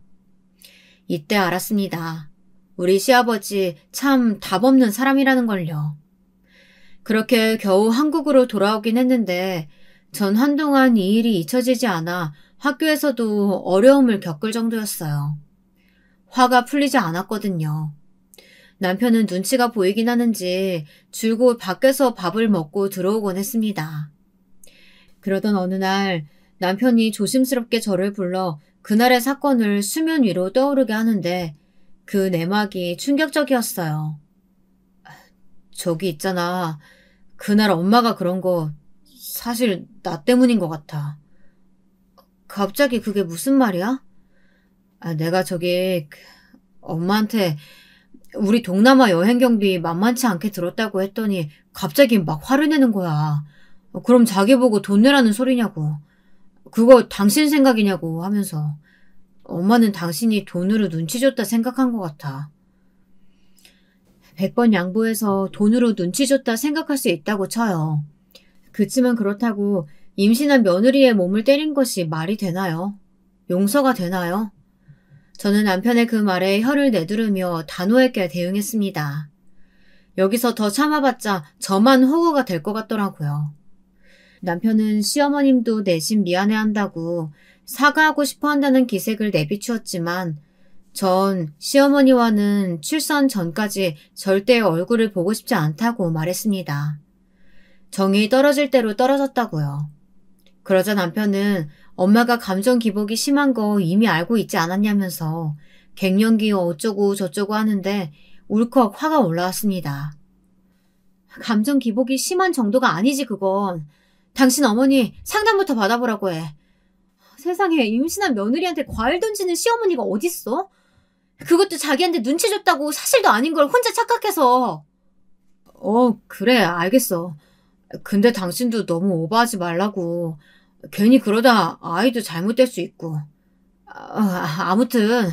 Speaker 1: 이때 알았습니다. 우리 시아버지 참 답없는 사람이라는 걸요. 그렇게 겨우 한국으로 돌아오긴 했는데 전 한동안 이 일이 잊혀지지 않아 학교에서도 어려움을 겪을 정도였어요. 화가 풀리지 않았거든요. 남편은 눈치가 보이긴 하는지 줄곧 밖에서 밥을 먹고 들어오곤 했습니다. 그러던 어느 날 남편이 조심스럽게 저를 불러 그날의 사건을 수면 위로 떠오르게 하는데 그 내막이 충격적이었어요. 저기 있잖아. 그날 엄마가 그런 거 사실 나 때문인 것 같아. 갑자기 그게 무슨 말이야? 내가 저기 엄마한테 우리 동남아 여행 경비 만만치 않게 들었다고 했더니 갑자기 막 화를 내는 거야. 그럼 자기 보고 돈 내라는 소리냐고. 그거 당신 생각이냐고 하면서. 엄마는 당신이 돈으로 눈치 줬다 생각한 것 같아. 100번 양보해서 돈으로 눈치 줬다 생각할 수 있다고 쳐요. 그치만 그렇다고 임신한 며느리의 몸을 때린 것이 말이 되나요? 용서가 되나요? 저는 남편의 그 말에 혀를 내두르며 단호하게 대응했습니다. 여기서 더 참아봤자 저만 호구가 될 것 같더라고요. 남편은 시어머님도 내심 미안해한다고 사과하고 싶어 한다는 기색을 내비추었지만 전 시어머니와는 출산 전까지 절대 얼굴을 보고 싶지 않다고 말했습니다. 정이 떨어질 대로 떨어졌다고요. 그러자 남편은 엄마가 감정 기복이 심한 거 이미 알고 있지 않았냐면서 갱년기 어쩌고 저쩌고 하는데 울컥 화가 올라왔습니다. 감정 기복이 심한 정도가 아니지 그건. 당신 어머니 상담부터 받아보라고 해. 세상에 임신한 며느리한테 과일 던지는 시어머니가 어딨어? 그것도 자기한테 눈치 줬다고 사실도 아닌 걸 혼자 착각해서. 그래 알겠어. 근데 당신도 너무 오버하지 말라고. 괜히 그러다 아이도 잘못될 수 있고. 아무튼.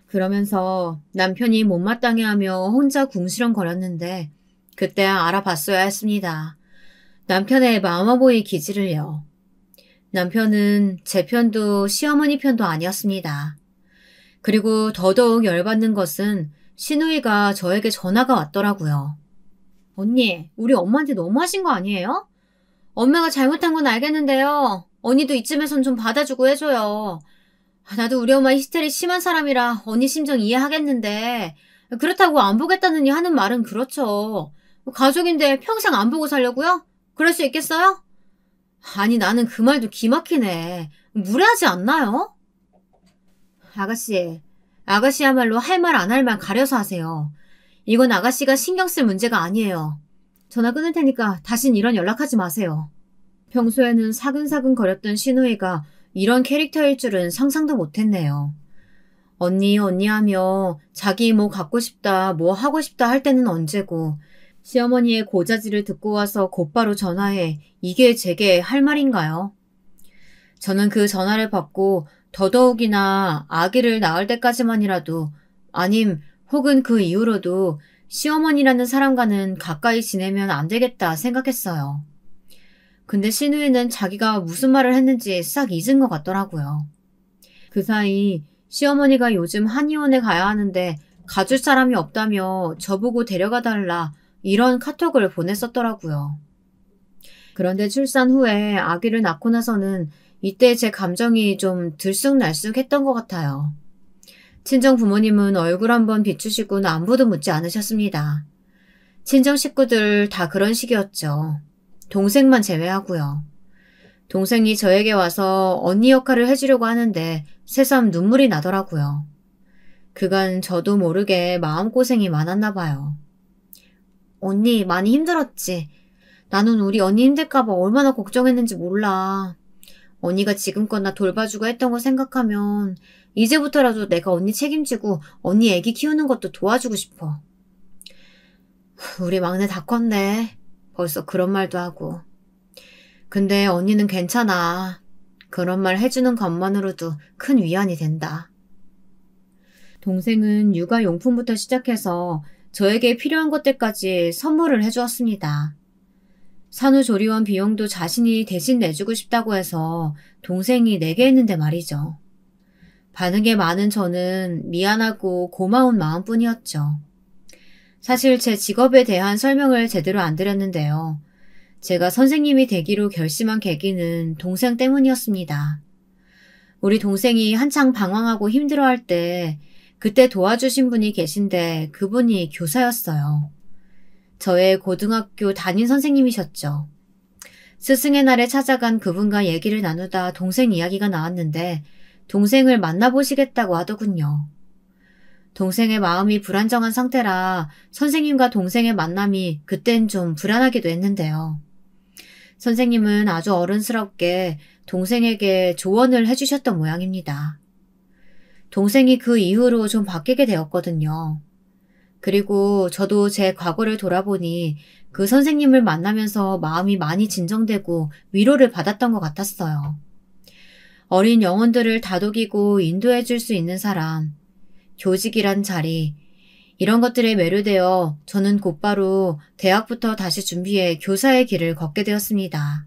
Speaker 1: 그러면서 남편이 못마땅해하며 혼자 궁시렁거렸는데 그때 알아봤어야 했습니다. 남편의 마마보이 기질을요. 남편은 제 편도 시어머니 편도 아니었습니다. 그리고 더더욱 열받는 것은 시누이가 저에게 전화가 왔더라고요. 언니, 우리 엄마한테 너무하신 거 아니에요? 엄마가 잘못한 건 알겠는데요. 언니도 이쯤에선 좀 받아주고 해줘요. 나도 우리 엄마 히스테리 심한 사람이라 언니 심정 이해하겠는데 그렇다고 안 보겠다느니 하는 말은 그렇죠. 가족인데 평생 안 보고 살려고요? 그럴 수 있겠어요? 아니 나는 그 말도 기막히네. 무례하지 않나요? 아가씨야말로 할 말 안 할 말 가려서 하세요. 이건 아가씨가 신경 쓸 문제가 아니에요. 전화 끊을 테니까 다신 이런 연락하지 마세요. 평소에는 사근사근 거렸던 시누이가 이런 캐릭터일 줄은 상상도 못했네요. 언니 하며 자기 뭐 갖고 싶다 뭐 하고 싶다 할 때는 언제고 시어머니의 고자질을 듣고 와서 곧바로 전화해 이게 제게 할 말인가요? 저는 그 전화를 받고 더더욱이나 아기를 낳을 때까지만이라도 아님 혹은 그 이후로도 시어머니라는 사람과는 가까이 지내면 안 되겠다 생각했어요. 근데 시누이는 자기가 무슨 말을 했는지 싹 잊은 것 같더라고요. 그 사이 시어머니가 요즘 한의원에 가야 하는데 가줄 사람이 없다며 저보고 데려가달라 이런 카톡을 보냈었더라고요. 그런데 출산 후에 아기를 낳고 나서는 이때 제 감정이 좀 들쑥날쑥했던 것 같아요. 친정 부모님은 얼굴 한번 비추시고는 안부도 묻지 않으셨습니다. 친정 식구들 다 그런 식이었죠. 동생만 제외하고요. 동생이 저에게 와서 언니 역할을 해주려고 하는데 새삼 눈물이 나더라고요. 그간 저도 모르게 마음고생이 많았나 봐요. 언니 많이 힘들었지? 나는 우리 언니 힘들까봐 얼마나 걱정했는지 몰라. 언니가 지금껏 나 돌봐주고 했던 거 생각하면 이제부터라도 내가 언니 책임지고 언니 애기 키우는 것도 도와주고 싶어. 우리 막내 다 컸네. 벌써 그런 말도 하고. 근데 언니는 괜찮아. 그런 말 해주는 것만으로도 큰 위안이 된다. 동생은 육아용품부터 시작해서 저에게 필요한 것들까지 선물을 해주었습니다. 산후조리원 비용도 자신이 대신 내주고 싶다고 해서 동생이 내게 했는데 말이죠. 반응에 많은 저는 미안하고 고마운 마음뿐이었죠. 사실 제 직업에 대한 설명을 제대로 안 드렸는데요. 제가 선생님이 되기로 결심한 계기는 동생 때문이었습니다. 우리 동생이 한창 방황하고 힘들어할 때 그때 도와주신 분이 계신데 그분이 교사였어요. 저의 고등학교 담임 선생님이셨죠. 스승의 날에 찾아간 그분과 얘기를 나누다 동생 이야기가 나왔는데 동생을 만나보시겠다고 하더군요. 동생의 마음이 불안정한 상태라 선생님과 동생의 만남이 그땐 좀 불안하기도 했는데요. 선생님은 아주 어른스럽게 동생에게 조언을 해주셨던 모양입니다. 동생이 그 이후로 좀 바뀌게 되었거든요. 그리고 저도 제 과거를 돌아보니 그 선생님을 만나면서 마음이 많이 진정되고 위로를 받았던 것 같았어요. 어린 영혼들을 다독이고 인도해 줄 수 있는 사람, 교직이란 자리, 이런 것들에 매료되어 저는 곧바로 대학부터 다시 준비해 교사의 길을 걷게 되었습니다.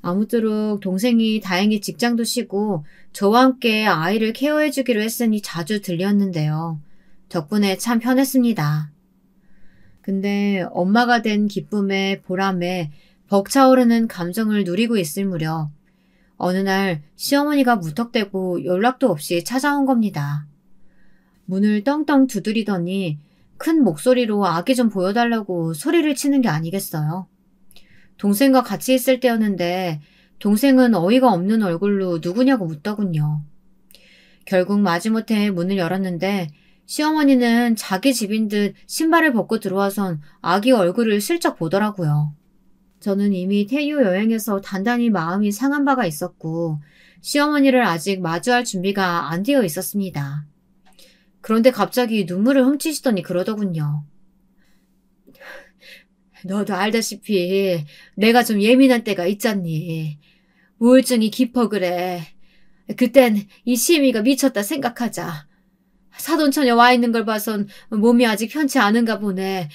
Speaker 1: 아무쪼록 동생이 다행히 직장도 쉬고 저와 함께 아이를 케어해 주기로 했으니 자주 들렸는데요. 덕분에 참 편했습니다. 근데 엄마가 된 기쁨에 보람에 벅차오르는 감정을 누리고 있을 무렵 어느 날 시어머니가 무턱대고 연락도 없이 찾아온 겁니다. 문을 떵떵 두드리더니 큰 목소리로 아기 좀 보여달라고 소리를 치는 게 아니겠어요? 동생과 같이 있을 때였는데 동생은 어이가 없는 얼굴로 누구냐고 묻더군요. 결국 마지못해 문을 열었는데 시어머니는 자기 집인 듯 신발을 벗고 들어와선 아기 얼굴을 슬쩍 보더라고요. 저는 이미 태유 여행에서 단단히 마음이 상한 바가 있었고 시어머니를 아직 마주할 준비가 안 되어 있었습니다. 그런데 갑자기 눈물을 훔치시더니 그러더군요. 너도 알다시피 내가 좀 예민한 때가 있잖니. 우울증이 깊어 그래. 그땐 이 시미가 미쳤다 생각하자. 사돈처녀 와 있는 걸 봐선 몸이 아직 편치 않은가 보네.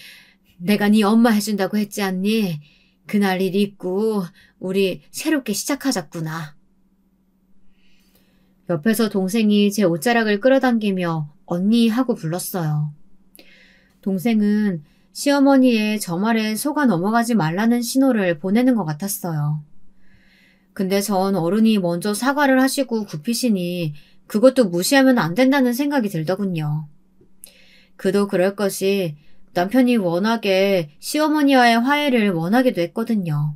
Speaker 1: 내가 네 엄마 해준다고 했지 않니? 그날 일 있고 우리 새롭게 시작하자꾸나. 옆에서 동생이 제 옷자락을 끌어당기며 언니 하고 불렀어요. 동생은 시어머니의 저 말에 속아 넘어가지 말라는 신호를 보내는 것 같았어요. 근데 전 어른이 먼저 사과를 하시고 굽히시니 그것도 무시하면 안 된다는 생각이 들더군요. 그도 그럴 것이 남편이 워낙에 시어머니와의 화해를 원하기도 했거든요.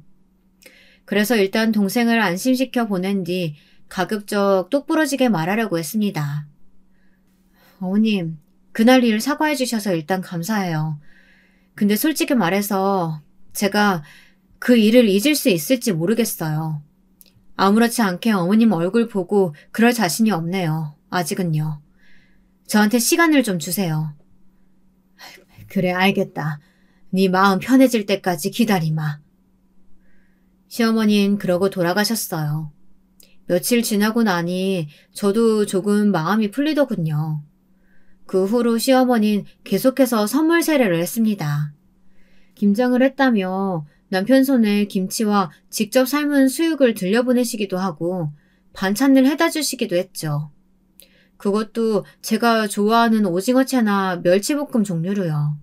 Speaker 1: 그래서 일단 동생을 안심시켜 보낸 뒤 가급적 똑부러지게 말하려고 했습니다. 어머님, 그날 일 사과해 주셔서 일단 감사해요. 근데 솔직히 말해서 제가 그 일을 잊을 수 있을지 모르겠어요. 아무렇지 않게 어머님 얼굴 보고 그럴 자신이 없네요. 아직은요. 저한테 시간을 좀 주세요. 그래, 알겠다. 네 마음 편해질 때까지 기다리마. 시어머니는 그러고 돌아가셨어요. 며칠 지나고 나니 저도 조금 마음이 풀리더군요. 그 후로 시어머니는 계속해서 선물 세례를 했습니다. 김장을 했다며 남편 손에 김치와 직접 삶은 수육을 들려보내시기도 하고 반찬을 해다 주시기도 했죠. 그것도 제가 좋아하는 오징어채나 멸치볶음 종류로요.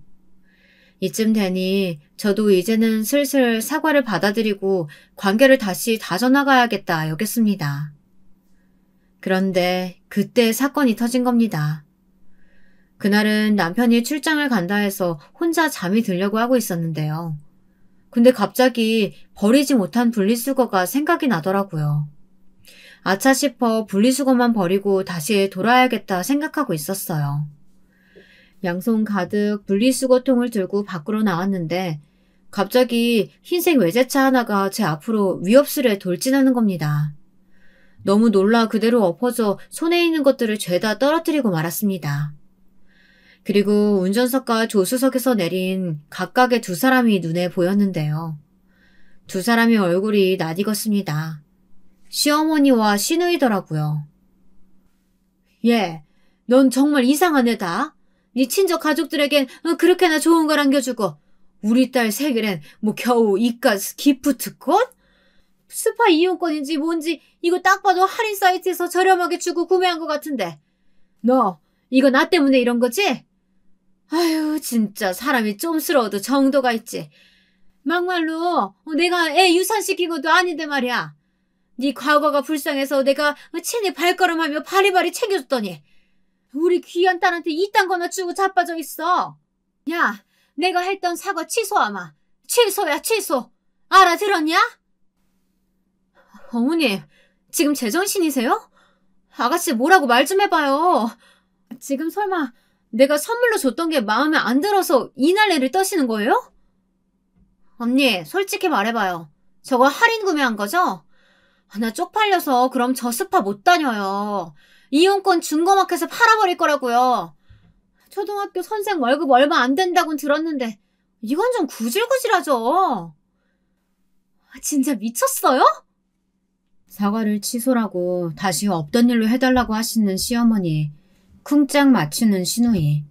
Speaker 1: 이쯤 되니 저도 이제는 슬슬 사과를 받아들이고 관계를 다시 다져나가야겠다 여겼습니다. 그런데 그때 사건이 터진 겁니다. 그날은 남편이 출장을 간다 해서 혼자 잠이 들려고 하고 있었는데요. 근데 갑자기 버리지 못한 분리수거가 생각이 나더라고요. 아차 싶어 분리수거만 버리고 다시 돌아야겠다 생각하고 있었어요. 양손 가득 분리수거통을 들고 밖으로 나왔는데 갑자기 흰색 외제차 하나가 제 앞으로 위협스레 돌진하는 겁니다. 너무 놀라 그대로 엎어져 손에 있는 것들을 죄다 떨어뜨리고 말았습니다. 그리고 운전석과 조수석에서 내린 각각의 두 사람이 눈에 보였는데요. 두 사람의 얼굴이 낯익었습니다. 시어머니와 시누이더라고요. 얘, 넌 정말 이상한 애다. 네 친척 가족들에겐 그렇게나 좋은 걸 안겨주고 우리 딸 생일엔 뭐 겨우 이깟 기프트콘? 스파 이용권인지 뭔지 이거 딱 봐도 할인 사이트에서 저렴하게 주고 구매한 것 같은데. 너 이거 나 때문에 이런 거지? 아유 진짜 사람이 쫌스러워도 정도가 있지. 막말로 내가 애 유산시킨 것도 아닌데 말이야. 네 과거가 불쌍해서 내가 친히 발걸음하며 바리바리 챙겨줬더니 우리 귀한 딸한테 이딴 거나 주고 자빠져 있어. 야, 내가 했던 사과 취소하마. 취소야 취소. 알아들었냐? 어머니, 지금 제정신이세요? 아가씨 뭐라고 말 좀 해봐요. 지금 설마 내가 선물로 줬던 게 마음에 안 들어서 이날래를 떠시는 거예요? 언니, 솔직히 말해봐요. 저거 할인 구매한 거죠? 나 쪽팔려서 그럼 저 스파 못 다녀요. 이용권 중고마켓에 팔아버릴 거라고요. 초등학교 선생 월급 얼마 안 된다고는 들었는데 이건 좀 구질구질하죠. 진짜 미쳤어요? 사과를 취소라고 다시 없던 일로 해달라고 하시는 시어머니, 쿵짝 맞추는 시누이.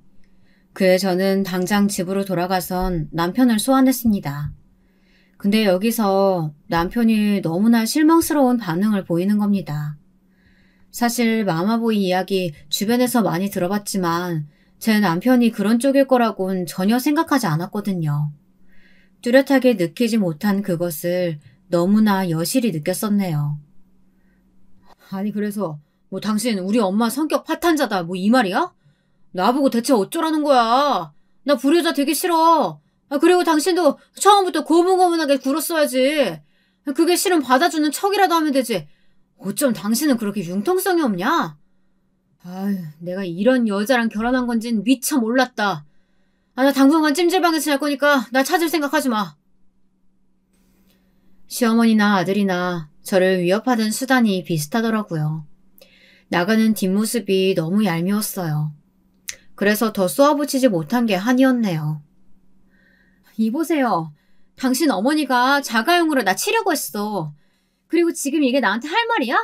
Speaker 1: 그에 저는 당장 집으로 돌아가선 남편을 소환했습니다. 근데 여기서 남편이 너무나 실망스러운 반응을 보이는 겁니다. 사실 마마보이 이야기 주변에서 많이 들어봤지만 제 남편이 그런 쪽일 거라고는 전혀 생각하지 않았거든요. 뚜렷하게 느끼지 못한 그것을 너무나 여실히 느꼈었네요. 아니 그래서 뭐 당신 우리 엄마 성격 파탄자다 뭐 이 말이야? 나보고 대체 어쩌라는 거야? 나 불효자 되기 싫어. 그리고 당신도 처음부터 고분고분하게 굴었어야지. 그게 싫으면 받아주는 척이라도 하면 되지. 어쩜 당신은 그렇게 융통성이 없냐? 아유, 내가 이런 여자랑 결혼한 건진 미처 몰랐다. 나 당분간 찜질방에서 잘 거니까 나 찾을 생각하지 마. 시어머니나 아들이나 저를 위협하던 수단이 비슷하더라고요. 나가는 뒷모습이 너무 얄미웠어요. 그래서 더 쏘아붙이지 못한 게 한이었네요. 이보세요. 당신 어머니가 자가용으로 나 치려고 했어. 그리고 지금 이게 나한테 할 말이야?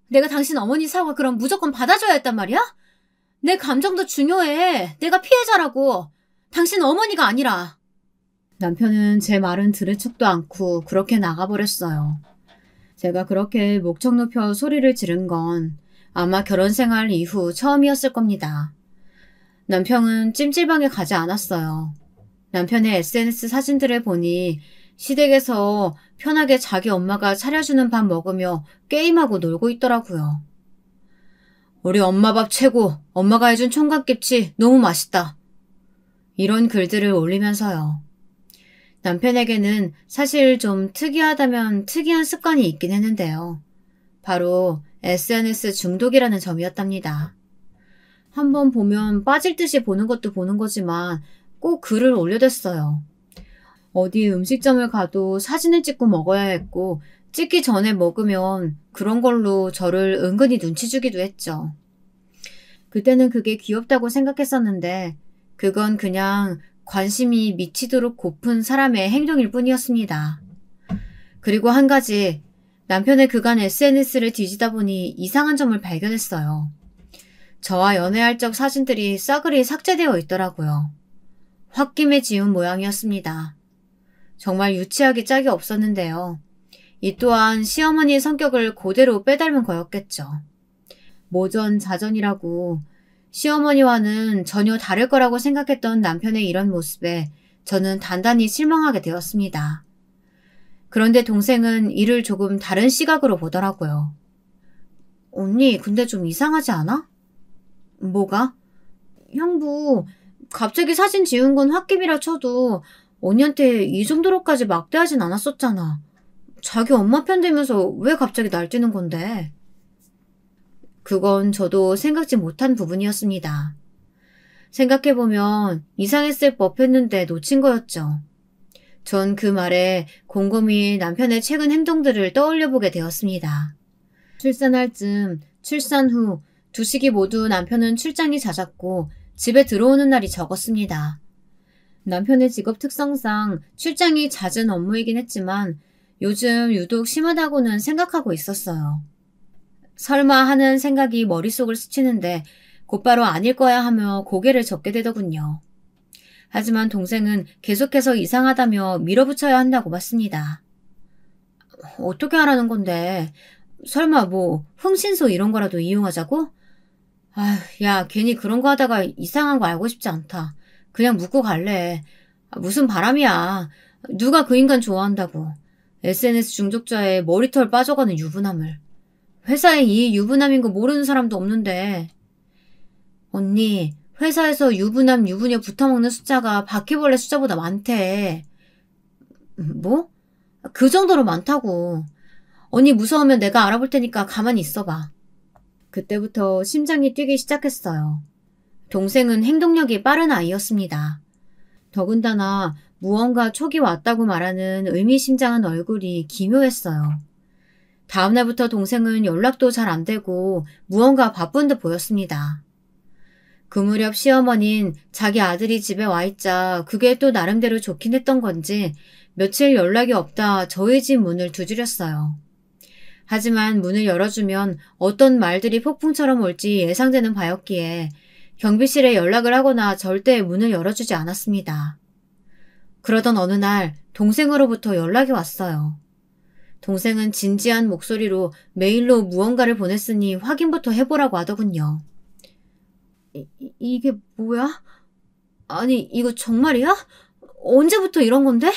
Speaker 1: 내가 당신 어머니 사과 그럼 무조건 받아줘야 했단 말이야? 내 감정도 중요해. 내가 피해자라고. 당신 어머니가 아니라. 남편은 제 말은 들은 척도 않고 그렇게 나가버렸어요. 제가 그렇게 목청 높여 소리를 지른 건 아마 결혼 생활 이후 처음이었을 겁니다. 남편은 찜질방에 가지 않았어요. 남편의 SNS 사진들을 보니 시댁에서 편하게 자기 엄마가 차려주는 밥 먹으며 게임하고 놀고 있더라고요. 우리 엄마 밥 최고, 엄마가 해준 총각김치 너무 맛있다. 이런 글들을 올리면서요. 남편에게는 사실 좀 특이하다면 특이한 습관이 있긴 했는데요. 바로 SNS 중독이라는 점이었답니다. 한번 보면 빠질 듯이 보는 것도 보는 거지만 꼭 글을 올려댔어요. 어디 음식점을 가도 사진을 찍고 먹어야 했고 찍기 전에 먹으면 그런 걸로 저를 은근히 눈치 주기도 했죠. 그때는 그게 귀엽다고 생각했었는데 그건 그냥 관심이 미치도록 고픈 사람의 행동일 뿐이었습니다. 그리고 한 가지, 남편의 그간 SNS를 뒤지다 보니 이상한 점을 발견했어요. 저와 연애할 적 사진들이 싸그리 삭제되어 있더라고요. 홧김에 지운 모양이었습니다. 정말 유치하기 짝이 없었는데요. 이 또한 시어머니의 성격을 그대로 빼닮은 거였겠죠. 모전자전이라고 시어머니와는 전혀 다를 거라고 생각했던 남편의 이런 모습에 저는 단단히 실망하게 되었습니다. 그런데 동생은 이를 조금 다른 시각으로 보더라고요. 언니, 근데 좀 이상하지 않아? 뭐가? 형부, 갑자기 사진 지운 건 홧김이라 쳐도 언니한테 이 정도로까지 막대하진 않았었잖아. 자기 엄마 편 들면서 왜 갑자기 날뛰는 건데? 그건 저도 생각지 못한 부분이었습니다. 생각해보면 이상했을 법했는데 놓친 거였죠. 전 그 말에 곰곰이 남편의 최근 행동들을 떠올려보게 되었습니다. 출산할 즈음, 출산 후 두 시기 모두 남편은 출장이 잦았고 집에 들어오는 날이 적었습니다. 남편의 직업 특성상 출장이 잦은 업무이긴 했지만 요즘 유독 심하다고는 생각하고 있었어요. 설마 하는 생각이 머릿속을 스치는데 곧바로 아닐 거야 하며 고개를 젓게 되더군요. 하지만 동생은 계속해서 이상하다며 밀어붙여야 한다고 맞습니다. 어떻게 하라는 건데? 설마 뭐 흥신소 이런 거라도 이용하자고? 아휴, 야, 괜히 그런 거 하다가 이상한 거 알고 싶지 않다. 그냥 묻고 갈래. 무슨 바람이야. 누가 그 인간 좋아한다고. SNS 중독자의 머리털 빠져가는 유부남을. 회사에 이 유부남인 거 모르는 사람도 없는데. 언니, 회사에서 유부남, 유부녀 붙어먹는 숫자가 바퀴벌레 숫자보다 많대. 뭐? 그 정도로 많다고. 언니 무서우면 내가 알아볼 테니까 가만히 있어봐. 그때부터 심장이 뛰기 시작했어요. 동생은 행동력이 빠른 아이였습니다. 더군다나 무언가 촉이 왔다고 말하는 의미심장한 얼굴이 기묘했어요. 다음날부터 동생은 연락도 잘 안 되고 무언가 바쁜 듯 보였습니다. 그 무렵 시어머니는 자기 아들이 집에 와 있자 그게 또 나름대로 좋긴 했던 건지 며칠 연락이 없다 저희 집 문을 두드렸어요. 하지만 문을 열어주면 어떤 말들이 폭풍처럼 올지 예상되는 바였기에 경비실에 연락을 하거나 절대 문을 열어주지 않았습니다. 그러던 어느 날 동생으로부터 연락이 왔어요. 동생은 진지한 목소리로 메일로 무언가를 보냈으니 확인부터 해보라고 하더군요. 이게 뭐야? 아니, 이거 정말이야? 언제부터 이런 건데?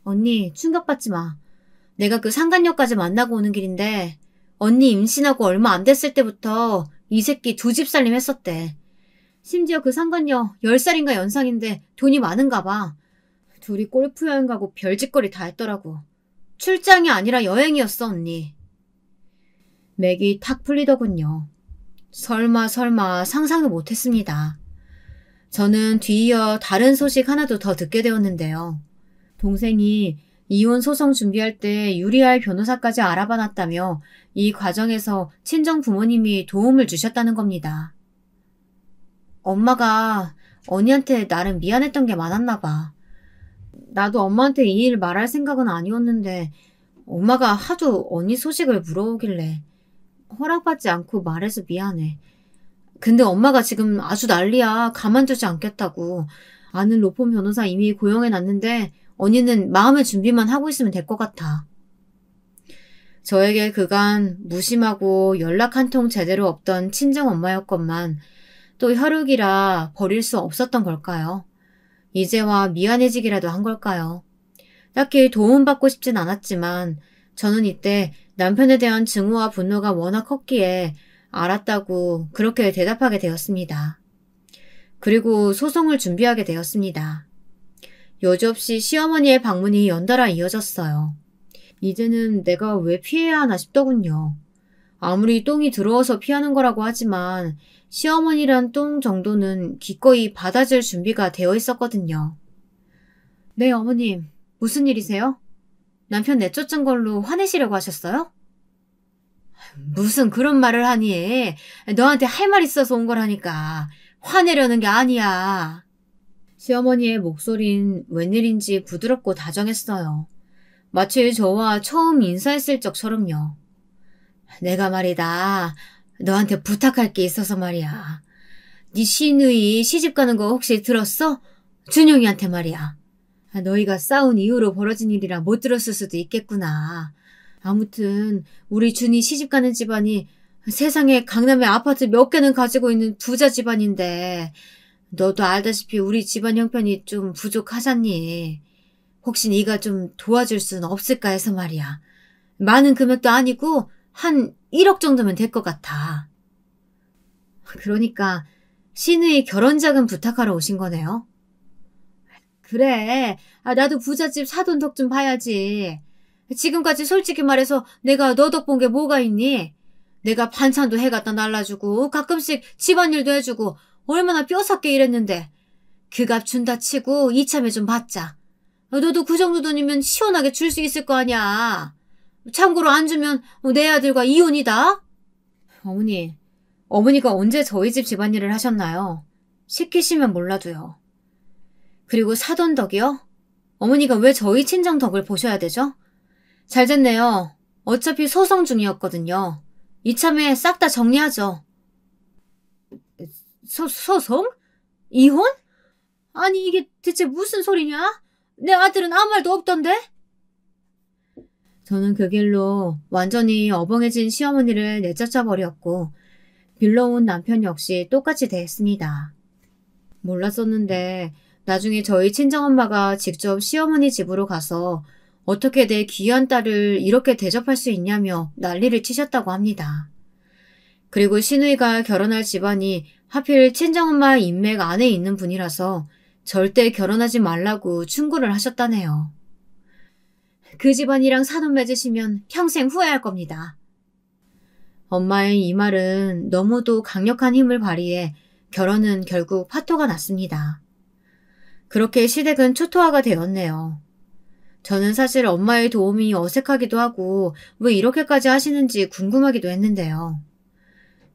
Speaker 1: 언니, 충격받지 마. 내가 그 상간녀까지 만나고 오는 길인데 언니 임신하고 얼마 안 됐을 때부터 이 새끼 두 집 살림 했었대. 심지어 그 상간녀 10살인가 연상인데 돈이 많은가 봐. 둘이 골프 여행 가고 별짓거리 다 했더라고. 출장이 아니라 여행이었어, 언니. 맥이 탁 풀리더군요. 설마 상상을 못했습니다. 저는 뒤이어 다른 소식 하나도 더 듣게 되었는데요. 동생이 이혼 소송 준비할 때 유리할 변호사까지 알아봐놨다며 이 과정에서 친정 부모님이 도움을 주셨다는 겁니다. 엄마가 언니한테 나름 미안했던 게 많았나 봐. 나도 엄마한테 이 일 말할 생각은 아니었는데 엄마가 하도 언니 소식을 물어오길래 허락받지 않고 말해서 미안해. 근데 엄마가 지금 아주 난리야. 가만두지 않겠다고. 아는 로펌 변호사 이미 고용해놨는데 언니는 마음의 준비만 하고 있으면 될 것 같아. 저에게 그간 무심하고 연락 한 통 제대로 없던 친정엄마였건만 또 혈육이라 버릴 수 없었던 걸까요? 이제와 미안해지기라도 한 걸까요? 딱히 도움받고 싶진 않았지만 저는 이때 남편에 대한 증오와 분노가 워낙 컸기에 알았다고 그렇게 대답하게 되었습니다. 그리고 소송을 준비하게 되었습니다. 여지없이 시어머니의 방문이 연달아 이어졌어요. 이제는 내가 왜 피해야 하나 싶더군요. 아무리 똥이 들어와서 피하는 거라고 하지만 시어머니란 똥 정도는 기꺼이 받아줄 준비가 되어 있었거든요. 네, 어머님. 무슨 일이세요? 남편 내쫓은 걸로 화내시려고 하셨어요? 무슨 그런 말을 하니? 너한테 할 말 있어서 온 거라니까. 화내려는 게 아니야. 시어머니의 목소린 웬일인지 부드럽고 다정했어요. 마치 저와 처음 인사했을 적처럼요. 내가 말이다. 너한테 부탁할 게 있어서 말이야. 네 시누이 시집 가는 거 혹시 들었어? 준영이한테 말이야. 너희가 싸운 이후로 벌어진 일이라 못 들었을 수도 있겠구나. 아무튼 우리 준이 시집 가는 집안이 세상에 강남에 아파트 몇 개는 가지고 있는 부자 집안인데 너도 알다시피 우리 집안 형편이 좀 부족하잖니. 혹시 네가 좀 도와줄 수는 없을까 해서 말이야. 많은 금액도 아니고 한 1억 정도면 될 것 같아. 그러니까 시누이 결혼자금 부탁하러 오신 거네요. 그래. 나도 부잣집 사돈 덕 좀 봐야지. 지금까지 솔직히 말해서 내가 너 덕 본 게 뭐가 있니? 내가 반찬도 해갖다 날라주고 가끔씩 집안일도 해주고 얼마나 뼈삭게 일했는데 그 값 준다 치고 이참에 좀 받자. 너도 그 정도 돈이면 시원하게 줄 수 있을 거 아니야. 참고로 안 주면 내 아들과 이혼이다. 어머니가 언제 저희 집 집안일을 하셨나요? 시키시면 몰라도요. 그리고 사돈 덕이요? 어머니가 왜 저희 친정 덕을 보셔야 되죠? 잘 됐네요. 어차피 소송 중이었거든요. 이참에 싹 다 정리하죠. 소송? 이혼? 아니, 이게 대체 무슨 소리냐? 내 아들은 아무 말도 없던데? 저는 그 길로 완전히 어벙해진 시어머니를 내쫓아 버렸고 빌러온 남편 역시 똑같이 대했습니다. 몰랐었는데 나중에 저희 친정엄마가 직접 시어머니 집으로 가서 어떻게 내 귀한 딸을 이렇게 대접할 수 있냐며 난리를 치셨다고 합니다. 그리고 시누이가 결혼할 집안이 하필 친정엄마 인맥 안에 있는 분이라서 절대 결혼하지 말라고 충고를 하셨다네요. 그 집안이랑 사돈 맺으시면 평생 후회할 겁니다. 엄마의 이 말은 너무도 강력한 힘을 발휘해 결혼은 결국 파토가 났습니다. 그렇게 시댁은 초토화가 되었네요. 저는 사실 엄마의 도움이 어색하기도 하고 왜 이렇게까지 하시는지 궁금하기도 했는데요.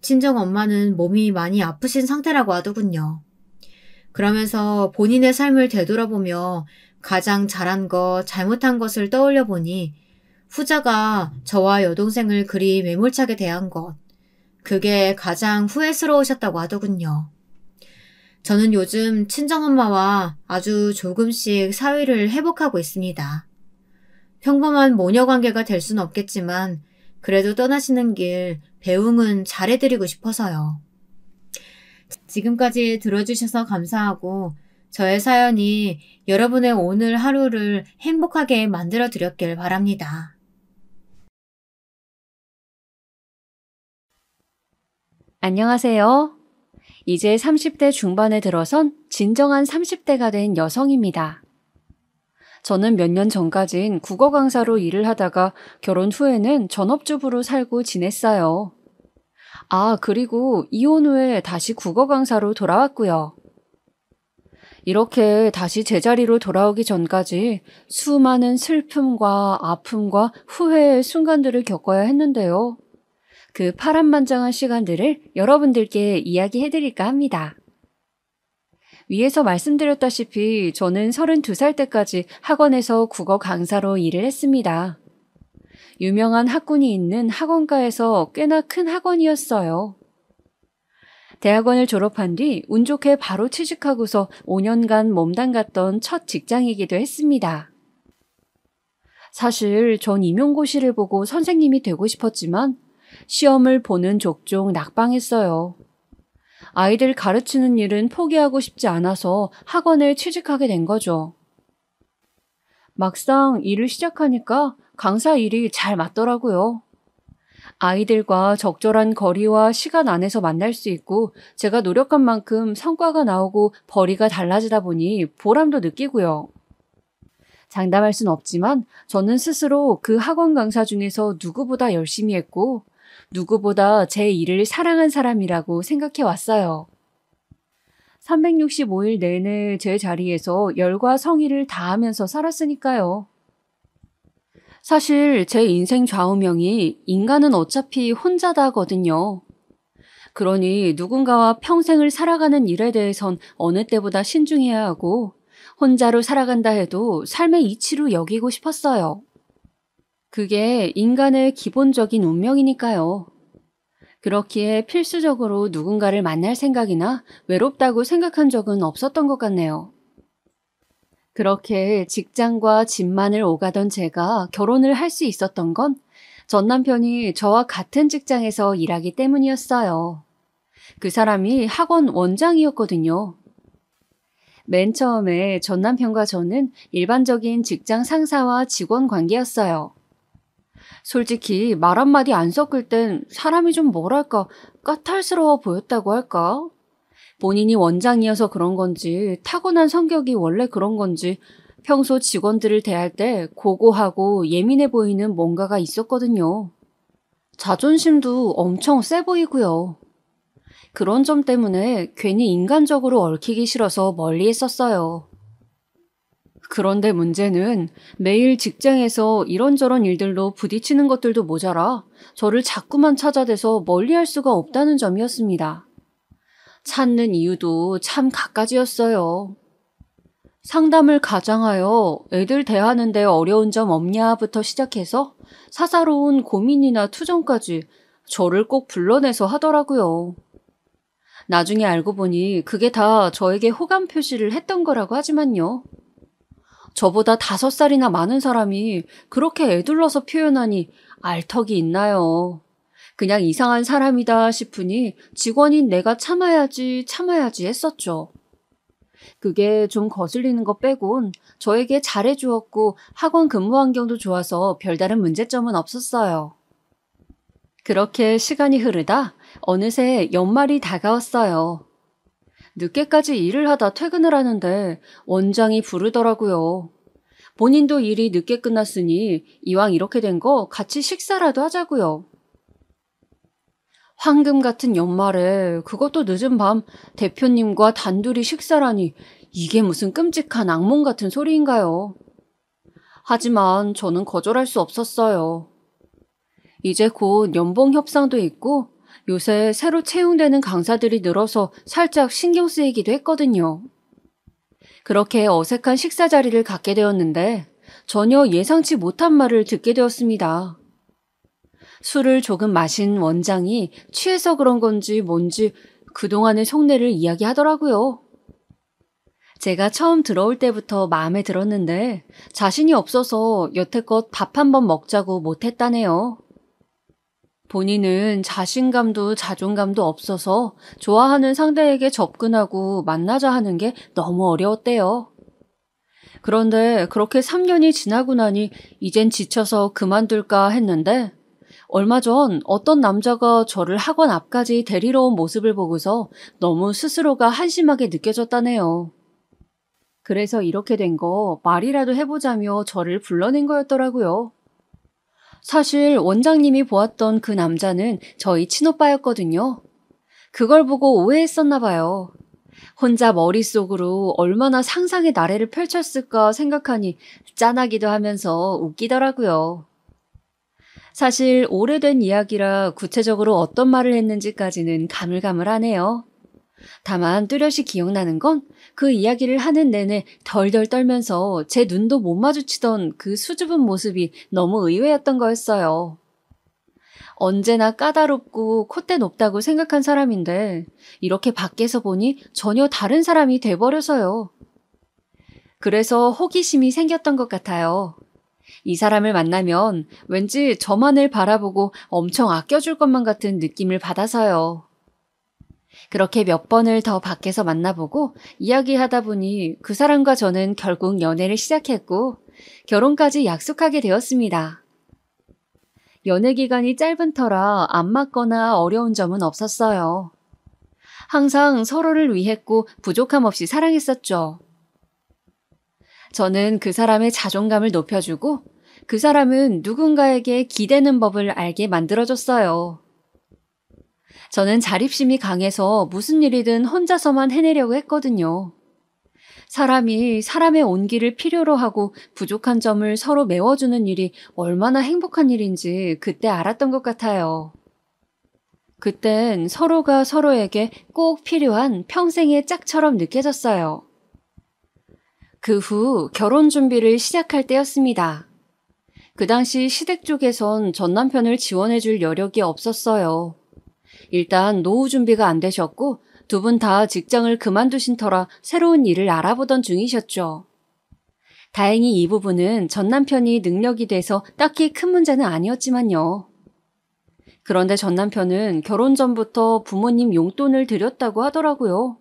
Speaker 1: 친정 엄마는 몸이 많이 아프신 상태라고 하더군요. 그러면서 본인의 삶을 되돌아보며 가장 잘한 것, 잘못한 것을 떠올려 보니 후자가 저와 여동생을 그리 매몰차게 대한 것, 그게 가장 후회스러우셨다고 하더군요. 저는 요즘 친정엄마와 아주 조금씩 사위를 회복하고 있습니다. 평범한 모녀 관계가 될 수는 없겠지만 그래도 떠나시는 길 배웅은 잘해드리고 싶어서요. 지금까지 들어주셔서 감사하고 저의 사연이 여러분의 오늘 하루를 행복하게 만들어 드렸길 바랍니다.
Speaker 2: 안녕하세요. 이제 30대 중반에 들어선 진정한 30대가 된 여성입니다. 저는 몇 년 전까진 국어 강사로 일을 하다가 결혼 후에는 전업주부로 살고 지냈어요. 그리고 이혼 후에 다시 국어 강사로 돌아왔고요. 이렇게 다시 제자리로 돌아오기 전까지 수많은 슬픔과 아픔과 후회의 순간들을 겪어야 했는데요. 그 파란만장한 시간들을 여러분들께 이야기해드릴까 합니다. 위에서 말씀드렸다시피 저는 32살 때까지 학원에서 국어 강사로 일을 했습니다. 유명한 학군이 있는 학원가에서 꽤나 큰 학원이었어요. 대학원을 졸업한 뒤 운 좋게 바로 취직하고서 5년간 몸담갔던 첫 직장이기도 했습니다. 사실 전 임용고시를 보고 선생님이 되고 싶었지만 시험을 보는 족족 낙방했어요. 아이들 가르치는 일은 포기하고 싶지 않아서 학원에 취직하게 된 거죠. 막상 일을 시작하니까 강사 일이 잘 맞더라고요. 아이들과 적절한 거리와 시간 안에서 만날 수 있고 제가 노력한 만큼 성과가 나오고 벌이가 달라지다 보니 보람도 느끼고요. 장담할 순 없지만 저는 스스로 그 학원 강사 중에서 누구보다 열심히 했고 누구보다 제 일을 사랑한 사람이라고 생각해 왔어요. 365일 내내 제 자리에서 열과 성의를 다하면서 살았으니까요. 사실 제 인생 좌우명이 인간은 어차피 혼자다거든요. 그러니 누군가와 평생을 살아가는 일에 대해선 어느 때보다 신중해야 하고 혼자로 살아간다 해도 삶의 이치로 여기고 싶었어요. 그게 인간의 기본적인 운명이니까요. 그렇기에 필수적으로 누군가를 만날 생각이나 외롭다고 생각한 적은 없었던 것 같네요. 그렇게 직장과 집만을 오가던 제가 결혼을 할 수 있었던 건 전 남편이 저와 같은 직장에서 일하기 때문이었어요. 그 사람이 학원 원장이었거든요. 맨 처음에 전 남편과 저는 일반적인 직장 상사와 직원 관계였어요. 솔직히 말 한마디 안 섞을 땐 사람이 좀 뭐랄까 까탈스러워 보였다고 할까? 본인이 원장이어서 그런 건지 타고난 성격이 원래 그런 건지 평소 직원들을 대할 때 고고하고 예민해 보이는 뭔가가 있었거든요. 자존심도 엄청 세 보이고요. 그런 점 때문에 괜히 인간적으로 얽히기 싫어서 멀리 했었어요. 그런데 문제는 매일 직장에서 이런저런 일들로 부딪히는 것들도 모자라 저를 자꾸만 찾아대서 멀리할 수가 없다는 점이었습니다. 찾는 이유도 참 갖가지였어요. 상담을 가장하여 애들 대하는데 어려운 점 없냐부터 시작해서 사사로운 고민이나 투정까지 저를 꼭 불러내서 하더라고요. 나중에 알고 보니 그게 다 저에게 호감 표시를 했던 거라고 하지만요. 저보다 5살이나 많은 사람이 그렇게 애둘러서 표현하니 알 턱이 있나요? 그냥 이상한 사람이다 싶으니 직원인 내가 참아야지 했었죠. 그게 좀 거슬리는 거 빼곤 저에게 잘해주었고 학원 근무 환경도 좋아서 별다른 문제점은 없었어요. 그렇게 시간이 흐르다 어느새 연말이 다가왔어요. 늦게까지 일을 하다 퇴근을 하는데 원장이 부르더라고요. 본인도 일이 늦게 끝났으니 이왕 이렇게 된 거 같이 식사라도 하자고요. 황금 같은 연말에 그것도 늦은 밤 대표님과 단둘이 식사라니 이게 무슨 끔찍한 악몽 같은 소리인가요? 하지만 저는 거절할 수 없었어요. 이제 곧 연봉 협상도 있고 요새 새로 채용되는 강사들이 늘어서 살짝 신경 쓰이기도 했거든요. 그렇게 어색한 식사 자리를 갖게 되었는데 전혀 예상치 못한 말을 듣게 되었습니다. 술을 조금 마신 원장이 취해서 그런 건지 뭔지 그동안의 속내를 이야기하더라고요. 제가 처음 들어올 때부터 마음에 들었는데 자신이 없어서 여태껏 밥 한 번 먹자고 못했다네요. 본인은 자신감도 자존감도 없어서 좋아하는 상대에게 접근하고 만나자 하는 게 너무 어려웠대요. 그런데 그렇게 3년이 지나고 나니 이젠 지쳐서 그만둘까 했는데 얼마 전 어떤 남자가 저를 학원 앞까지 데리러 온 모습을 보고서 너무 스스로가 한심하게 느껴졌다네요. 그래서 이렇게 된 거 말이라도 해보자며 저를 불러낸 거였더라고요. 사실 원장님이 보았던 그 남자는 저희 친오빠였거든요. 그걸 보고 오해했었나 봐요. 혼자 머릿속으로 얼마나 상상의 나래를 펼쳤을까 생각하니 짠하기도 하면서 웃기더라고요. 사실 오래된 이야기라 구체적으로 어떤 말을 했는지까지는 가물가물하네요. 다만 뚜렷이 기억나는 건 그 이야기를 하는 내내 덜덜 떨면서 제 눈도 못 마주치던 그 수줍은 모습이 너무 의외였던 거였어요. 언제나 까다롭고 콧대 높다고 생각한 사람인데 이렇게 밖에서 보니 전혀 다른 사람이 돼버려서요. 그래서 호기심이 생겼던 것 같아요. 이 사람을 만나면 왠지 저만을 바라보고 엄청 아껴줄 것만 같은 느낌을 받아서요. 그렇게 몇 번을 더 밖에서 만나보고 이야기하다 보니 그 사람과 저는 결국 연애를 시작했고 결혼까지 약속하게 되었습니다. 연애 기간이 짧은 터라 안 맞거나 어려운 점은 없었어요. 항상 서로를 위했고 부족함 없이 사랑했었죠. 저는 그 사람의 자존감을 높여주고 그 사람은 누군가에게 기대는 법을 알게 만들어줬어요. 저는 자립심이 강해서 무슨 일이든 혼자서만 해내려고 했거든요. 사람이 사람의 온기를 필요로 하고 부족한 점을 서로 메워주는 일이 얼마나 행복한 일인지 그때 알았던 것 같아요. 그땐 서로가 서로에게 꼭 필요한 평생의 짝처럼 느껴졌어요. 그 후 결혼 준비를 시작할 때였습니다. 그 당시 시댁 쪽에선 전 남편을 지원해줄 여력이 없었어요. 일단 노후 준비가 안 되셨고 두 분 다 직장을 그만두신 터라 새로운 일을 알아보던 중이셨죠. 다행히 이 부분은 전 남편이 능력이 돼서 딱히 큰 문제는 아니었지만요. 그런데 전 남편은 결혼 전부터 부모님 용돈을 드렸다고 하더라고요.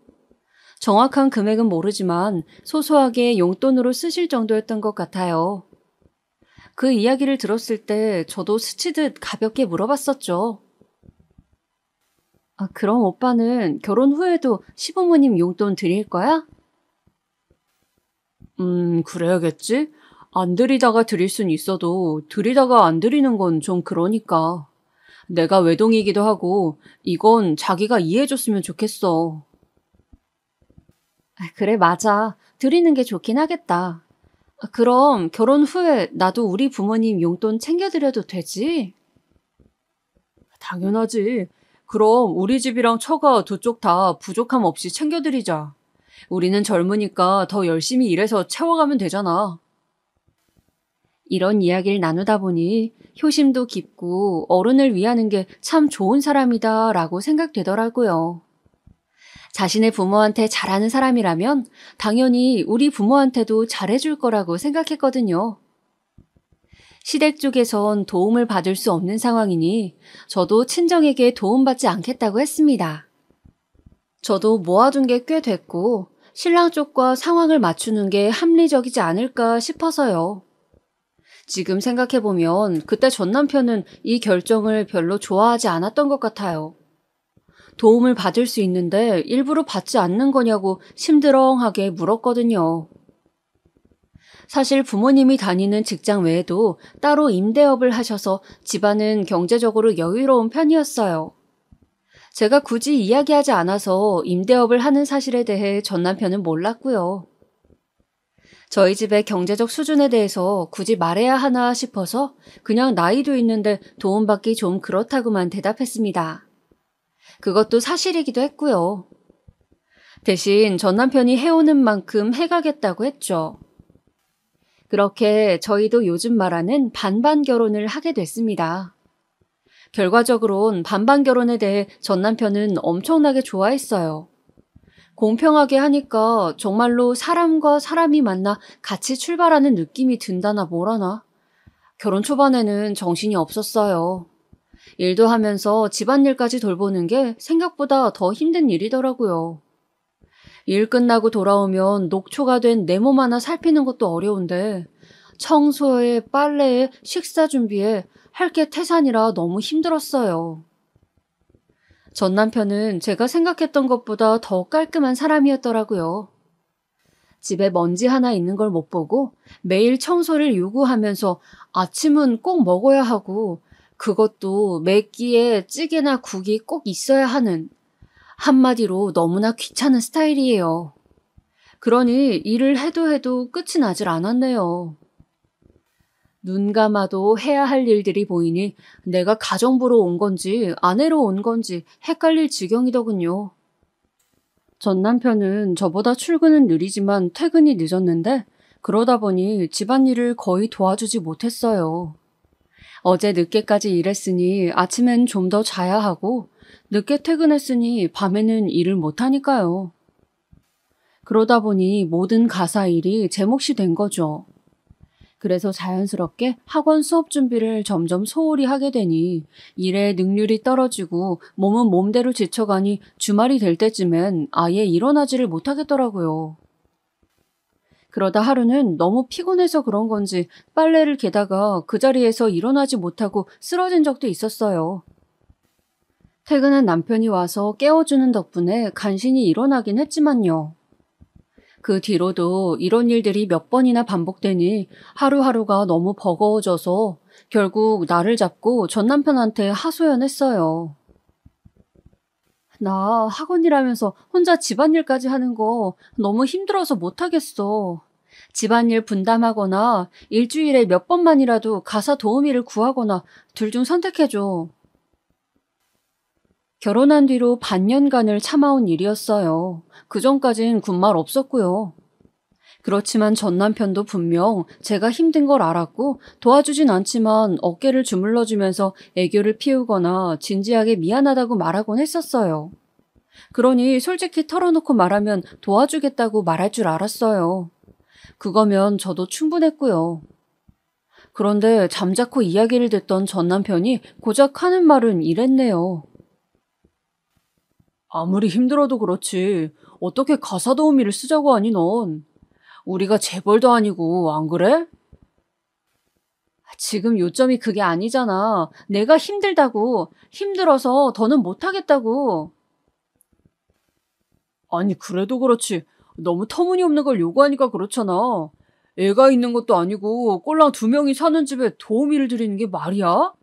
Speaker 2: 정확한 금액은 모르지만 소소하게 용돈으로 쓰실 정도였던 것 같아요. 그 이야기를 들었을 때 저도 스치듯 가볍게 물어봤었죠. 그럼 오빠는 결혼 후에도 시부모님 용돈 드릴 거야? 그래야겠지? 안 드리다가 드릴 순 있어도 드리다가 안 드리는 건 좀 그러니까. 내가 외동이기도 하고 이건 자기가 이해해줬으면 좋겠어. 그래, 맞아. 드리는 게 좋긴 하겠다. 그럼 결혼 후에 나도 우리 부모님 용돈 챙겨드려도 되지? 당연하지. 그럼 우리 집이랑 처가 두 쪽 다 부족함 없이 챙겨드리자. 우리는 젊으니까 더 열심히 일해서 채워가면 되잖아. 이런 이야기를 나누다 보니 효심도 깊고 어른을 위하는 게 참 좋은 사람이다 라고 생각되더라고요. 자신의 부모한테 잘하는 사람이라면 당연히 우리 부모한테도 잘해줄 거라고 생각했거든요. 시댁 쪽에선 도움을 받을 수 없는 상황이니 저도 친정에게 도움받지 않겠다고 했습니다. 저도 모아둔 게 꽤 됐고 신랑 쪽과 상황을 맞추는 게 합리적이지 않을까 싶어서요. 지금 생각해보면 그때 전 남편은 이 결정을 별로 좋아하지 않았던 것 같아요. 도움을 받을 수 있는데 일부러 받지 않는 거냐고 심드렁하게 물었거든요. 사실 부모님이 다니는 직장 외에도 따로 임대업을 하셔서 집안은 경제적으로 여유로운 편이었어요. 제가 굳이 이야기하지 않아서 임대업을 하는 사실에 대해 전 남편은 몰랐고요. 저희 집의 경제적 수준에 대해서 굳이 말해야 하나 싶어서 그냥 나이도 있는데 도움받기 좀 그렇다고만 대답했습니다. 그것도 사실이기도 했고요. 대신 전 남편이 해오는 만큼 해가겠다고 했죠. 그렇게 저희도 요즘 말하는 반반 결혼을 하게 됐습니다. 결과적으론 반반 결혼에 대해 전 남편은 엄청나게 좋아했어요. 공평하게 하니까 정말로 사람과 사람이 만나 같이 출발하는 느낌이 든다나 뭐라나. 결혼 초반에는 정신이 없었어요. 일도 하면서 집안일까지 돌보는 게 생각보다 더 힘든 일이더라고요. 일 끝나고 돌아오면 녹초가 된 내 몸 하나 살피는 것도 어려운데 청소에 빨래에 식사 준비에 할 게 태산이라 너무 힘들었어요. 전 남편은 제가 생각했던 것보다 더 깔끔한 사람이었더라고요. 집에 먼지 하나 있는 걸 못 보고 매일 청소를 요구하면서 아침은 꼭 먹어야 하고 그것도 매 끼에 찌개나 국이 꼭 있어야 하는, 한마디로 너무나 귀찮은 스타일이에요. 그러니 일을 해도 끝이 나질 않았네요. 눈 감아도 해야 할 일들이 보이니 내가 가정부로 온 건지 아내로 온 건지 헷갈릴 지경이더군요. 전 남편은 저보다 출근은 느리지만 퇴근이 늦었는데 그러다 보니 집안일을 거의 도와주지 못했어요. 어제 늦게까지 일했으니 아침엔 좀 더 자야 하고 늦게 퇴근했으니 밤에는 일을 못하니까요. 그러다 보니 모든 가사 일이 제 몫이 된 거죠. 그래서 자연스럽게 학원 수업 준비를 점점 소홀히 하게 되니 일의 능률이 떨어지고 몸은 몸대로 지쳐가니 주말이 될 때쯤엔 아예 일어나지를 못하겠더라고요. 그러다 하루는 너무 피곤해서 그런 건지 빨래를 개다가 그 자리에서 일어나지 못하고 쓰러진 적도 있었어요. 퇴근한 남편이 와서 깨워주는 덕분에 간신히 일어나긴 했지만요. 그 뒤로도 이런 일들이 몇 번이나 반복되니 하루하루가 너무 버거워져서 결국 나를 잡고 전 남편한테 하소연했어요. 나 학원이라면서 혼자 집안일까지 하는 거 너무 힘들어서 못하겠어. 집안일 분담하거나 일주일에 몇 번만이라도 가사 도우미를 구하거나 둘 중 선택해줘. 결혼한 뒤로 반년간을 참아온 일이었어요. 그전까진 군말 없었고요. 그렇지만 전 남편도 분명 제가 힘든 걸 알았고 도와주진 않지만 어깨를 주물러주면서 애교를 피우거나 진지하게 미안하다고 말하곤 했었어요. 그러니 솔직히 털어놓고 말하면 도와주겠다고 말할 줄 알았어요. 그거면 저도 충분했고요. 그런데 잠자코 이야기를 듣던 전 남편이 고작 하는 말은 이랬네요. 아무리 힘들어도 그렇지 어떻게 가사 도우미를 쓰자고 하니 넌. 우리가 재벌도 아니고 안 그래? 지금 요점이 그게 아니잖아. 내가 힘들다고. 힘들어서 더는 못하겠다고. 아니 그래도 그렇지 너무 터무니없는 걸 요구하니까 그렇잖아. 애가 있는 것도 아니고 꼴랑 2명이 사는 집에 도우미를 들이는 게 말이야?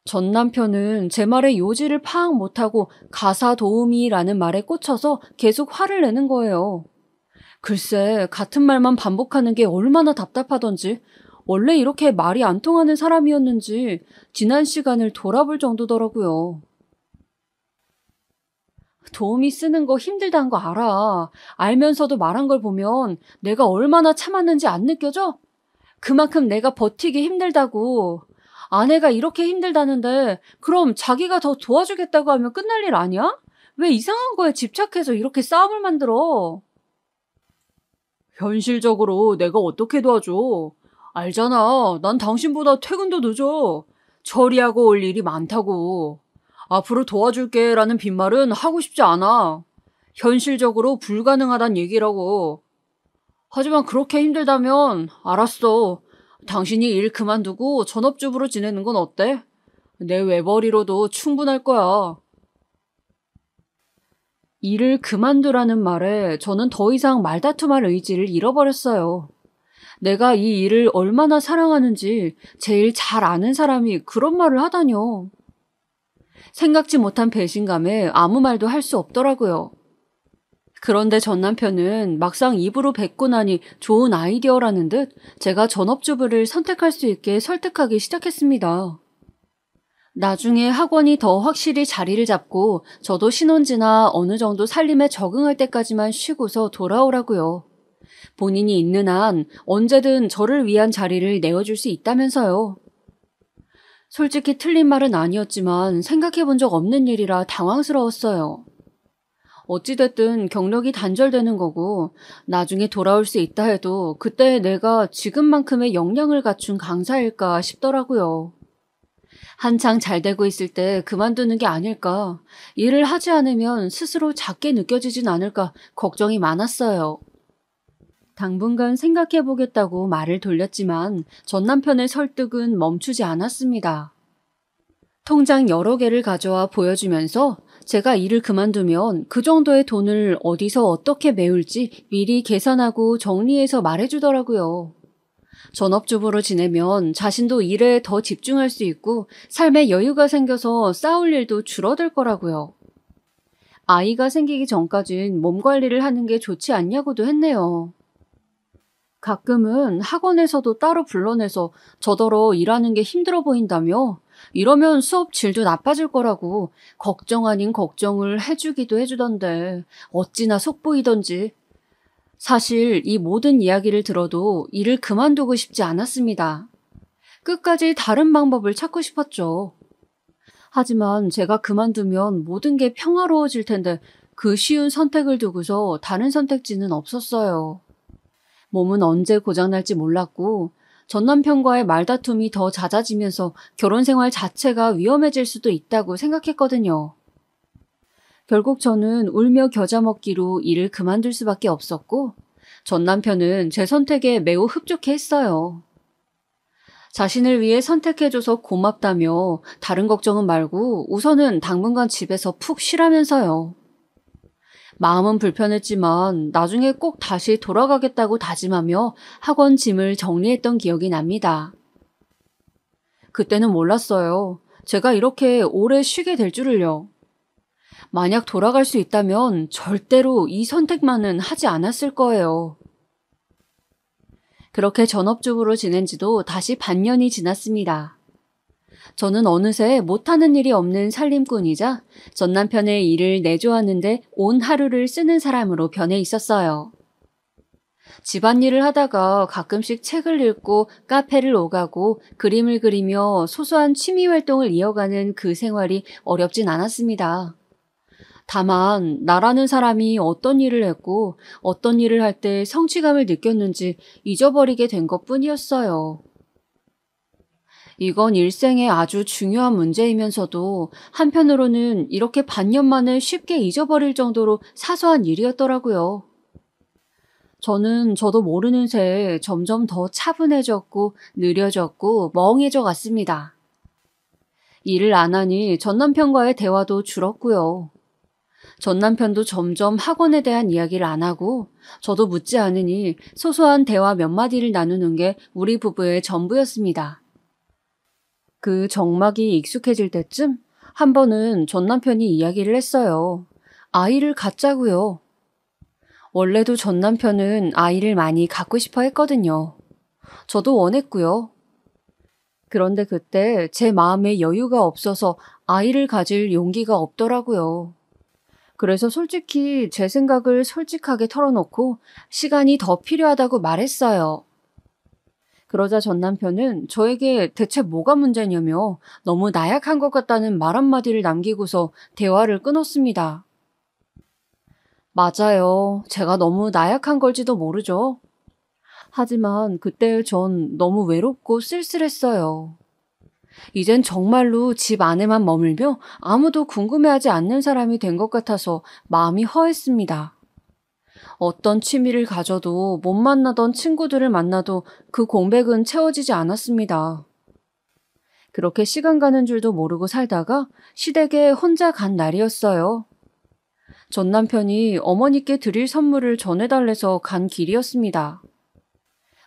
Speaker 2: 전 남편은 제 말에 요지를 파악 못하고 가사 도우미라는 말에 꽂혀서 계속 화를 내는 거예요. 글쎄 같은 말만 반복하는 게 얼마나 답답하던지 원래 이렇게 말이 안 통하는 사람이었는지 지난 시간을 돌아볼 정도더라고요. 도우미 쓰는 거 힘들다는 거 알아. 알면서도 말한 걸 보면 내가 얼마나 참았는지 안 느껴져? 그만큼 내가 버티기 힘들다고. 아내가 이렇게 힘들다는데 그럼 자기가 더 도와주겠다고 하면 끝날 일 아니야? 왜 이상한 거에 집착해서 이렇게 싸움을 만들어? 현실적으로 내가 어떻게 도와줘? 알잖아. 난 당신보다 퇴근도 늦어. 처리하고 올 일이 많다고. 앞으로 도와줄게 라는 빈말은 하고 싶지 않아. 현실적으로 불가능하단 얘기라고. 하지만 그렇게 힘들다면 알았어. 당신이 일 그만두고 전업주부로 지내는 건 어때? 내 외벌이로도 충분할 거야. 일을 그만두라는 말에 저는 더 이상 말다툼할 의지를 잃어버렸어요. 내가 이 일을 얼마나 사랑하는지 제일 잘 아는 사람이 그런 말을 하다뇨. 생각지 못한 배신감에 아무 말도 할 수 없더라고요. 그런데 전 남편은 막상 입으로 뱉고 나니 좋은 아이디어라는 듯 제가 전업주부를 선택할 수 있게 설득하기 시작했습니다. 나중에 학원이 더 확실히 자리를 잡고 저도 신혼지나 어느 정도 살림에 적응할 때까지만 쉬고서 돌아오라고요. 본인이 있는 한 언제든 저를 위한 자리를 내어줄 수 있다면서요. 솔직히 틀린 말은 아니었지만 생각해 본 적 없는 일이라 당황스러웠어요. 어찌됐든 경력이 단절되는 거고 나중에 돌아올 수 있다 해도 그때 내가 지금만큼의 역량을 갖춘 강사일까 싶더라고요. 한창 잘 되고 있을 때 그만두는 게 아닐까, 일을 하지 않으면 스스로 작게 느껴지진 않을까 걱정이 많았어요. 당분간 생각해보겠다고 말을 돌렸지만 전 남편의 설득은 멈추지 않았습니다. 통장 여러 개를 가져와 보여주면서 제가 일을 그만두면 그 정도의 돈을 어디서 어떻게 메울지 미리 계산하고 정리해서 말해주더라고요. 전업주부로 지내면 자신도 일에 더 집중할 수 있고 삶에 여유가 생겨서 싸울 일도 줄어들 거라고요. 아이가 생기기 전까진 몸 관리를 하는 게 좋지 않냐고도 했네요. 가끔은 학원에서도 따로 불러내서 저더러 일하는 게 힘들어 보인다며 이러면 수업 질도 나빠질 거라고 걱정 아닌 걱정을 해주기도 해주던데 어찌나 속보이던지. 사실 이 모든 이야기를 들어도 일을 그만두고 싶지 않았습니다. 끝까지 다른 방법을 찾고 싶었죠. 하지만 제가 그만두면 모든 게 평화로워질 텐데 그 쉬운 선택을 두고서 다른 선택지는 없었어요. 몸은 언제 고장날지 몰랐고 전 남편과의 말다툼이 더 잦아지면서 결혼 생활 자체가 위험해질 수도 있다고 생각했거든요. 결국 저는 울며 겨자 먹기로 일을 그만둘 수밖에 없었고 전 남편은 제 선택에 매우 흡족해 했어요. 자신을 위해 선택해줘서 고맙다며 다른 걱정은 말고 우선은 당분간 집에서 푹 쉬라면서요. 마음은 불편했지만 나중에 꼭 다시 돌아가겠다고 다짐하며 학원 짐을 정리했던 기억이 납니다. 그때는 몰랐어요. 제가 이렇게 오래 쉬게 될 줄을요. 만약 돌아갈 수 있다면 절대로 이 선택만은 하지 않았을 거예요. 그렇게 전업주부로 지낸 지도 다시 반년이 지났습니다. 저는 어느새 못하는 일이 없는 살림꾼이자 전 남편의 일을 내조하는데 온 하루를 쓰는 사람으로 변해 있었어요. 집안일을 하다가 가끔씩 책을 읽고 카페를 오가고 그림을 그리며 소소한 취미 활동을 이어가는 그 생활이 어렵진 않았습니다. 다만 나라는 사람이 어떤 일을 했고 어떤 일을 할 때 성취감을 느꼈는지 잊어버리게 된 것뿐이었어요. 이건 일생에 아주 중요한 문제이면서도 한편으로는 이렇게 반년 만에 쉽게 잊어버릴 정도로 사소한 일이었더라고요. 저는 저도 모르는 새에 점점 더 차분해졌고 느려졌고 멍해져 갔습니다. 일을 안 하니 전 남편과의 대화도 줄었고요. 전 남편도 점점 학원에 대한 이야기를 안 하고 저도 묻지 않으니 소소한 대화 몇 마디를 나누는 게 우리 부부의 전부였습니다. 그 정막이 익숙해질 때쯤 한 번은 전 남편이 이야기를 했어요. 아이를 갖자고요. 원래도 전 남편은 아이를 많이 갖고 싶어 했거든요. 저도 원했고요. 그런데 그때 제 마음에 여유가 없어서 아이를 가질 용기가 없더라고요. 그래서 솔직히 제 생각을 솔직하게 털어놓고 시간이 더 필요하다고 말했어요. 그러자 전 남편은 저에게 대체 뭐가 문제냐며 너무 나약한 것 같다는 말 한마디를 남기고서 대화를 끊었습니다. 맞아요. 제가 너무 나약한 걸지도 모르죠. 하지만 그때 전 너무 외롭고 쓸쓸했어요. 이젠 정말로 집 안에만 머물며 아무도 궁금해하지 않는 사람이 된 것 같아서 마음이 허했습니다. 어떤 취미를 가져도 못 만나던 친구들을 만나도 그 공백은 채워지지 않았습니다. 그렇게 시간 가는 줄도 모르고 살다가 시댁에 혼자 간 날이었어요. 전 남편이 어머니께 드릴 선물을 전해달래서 간 길이었습니다.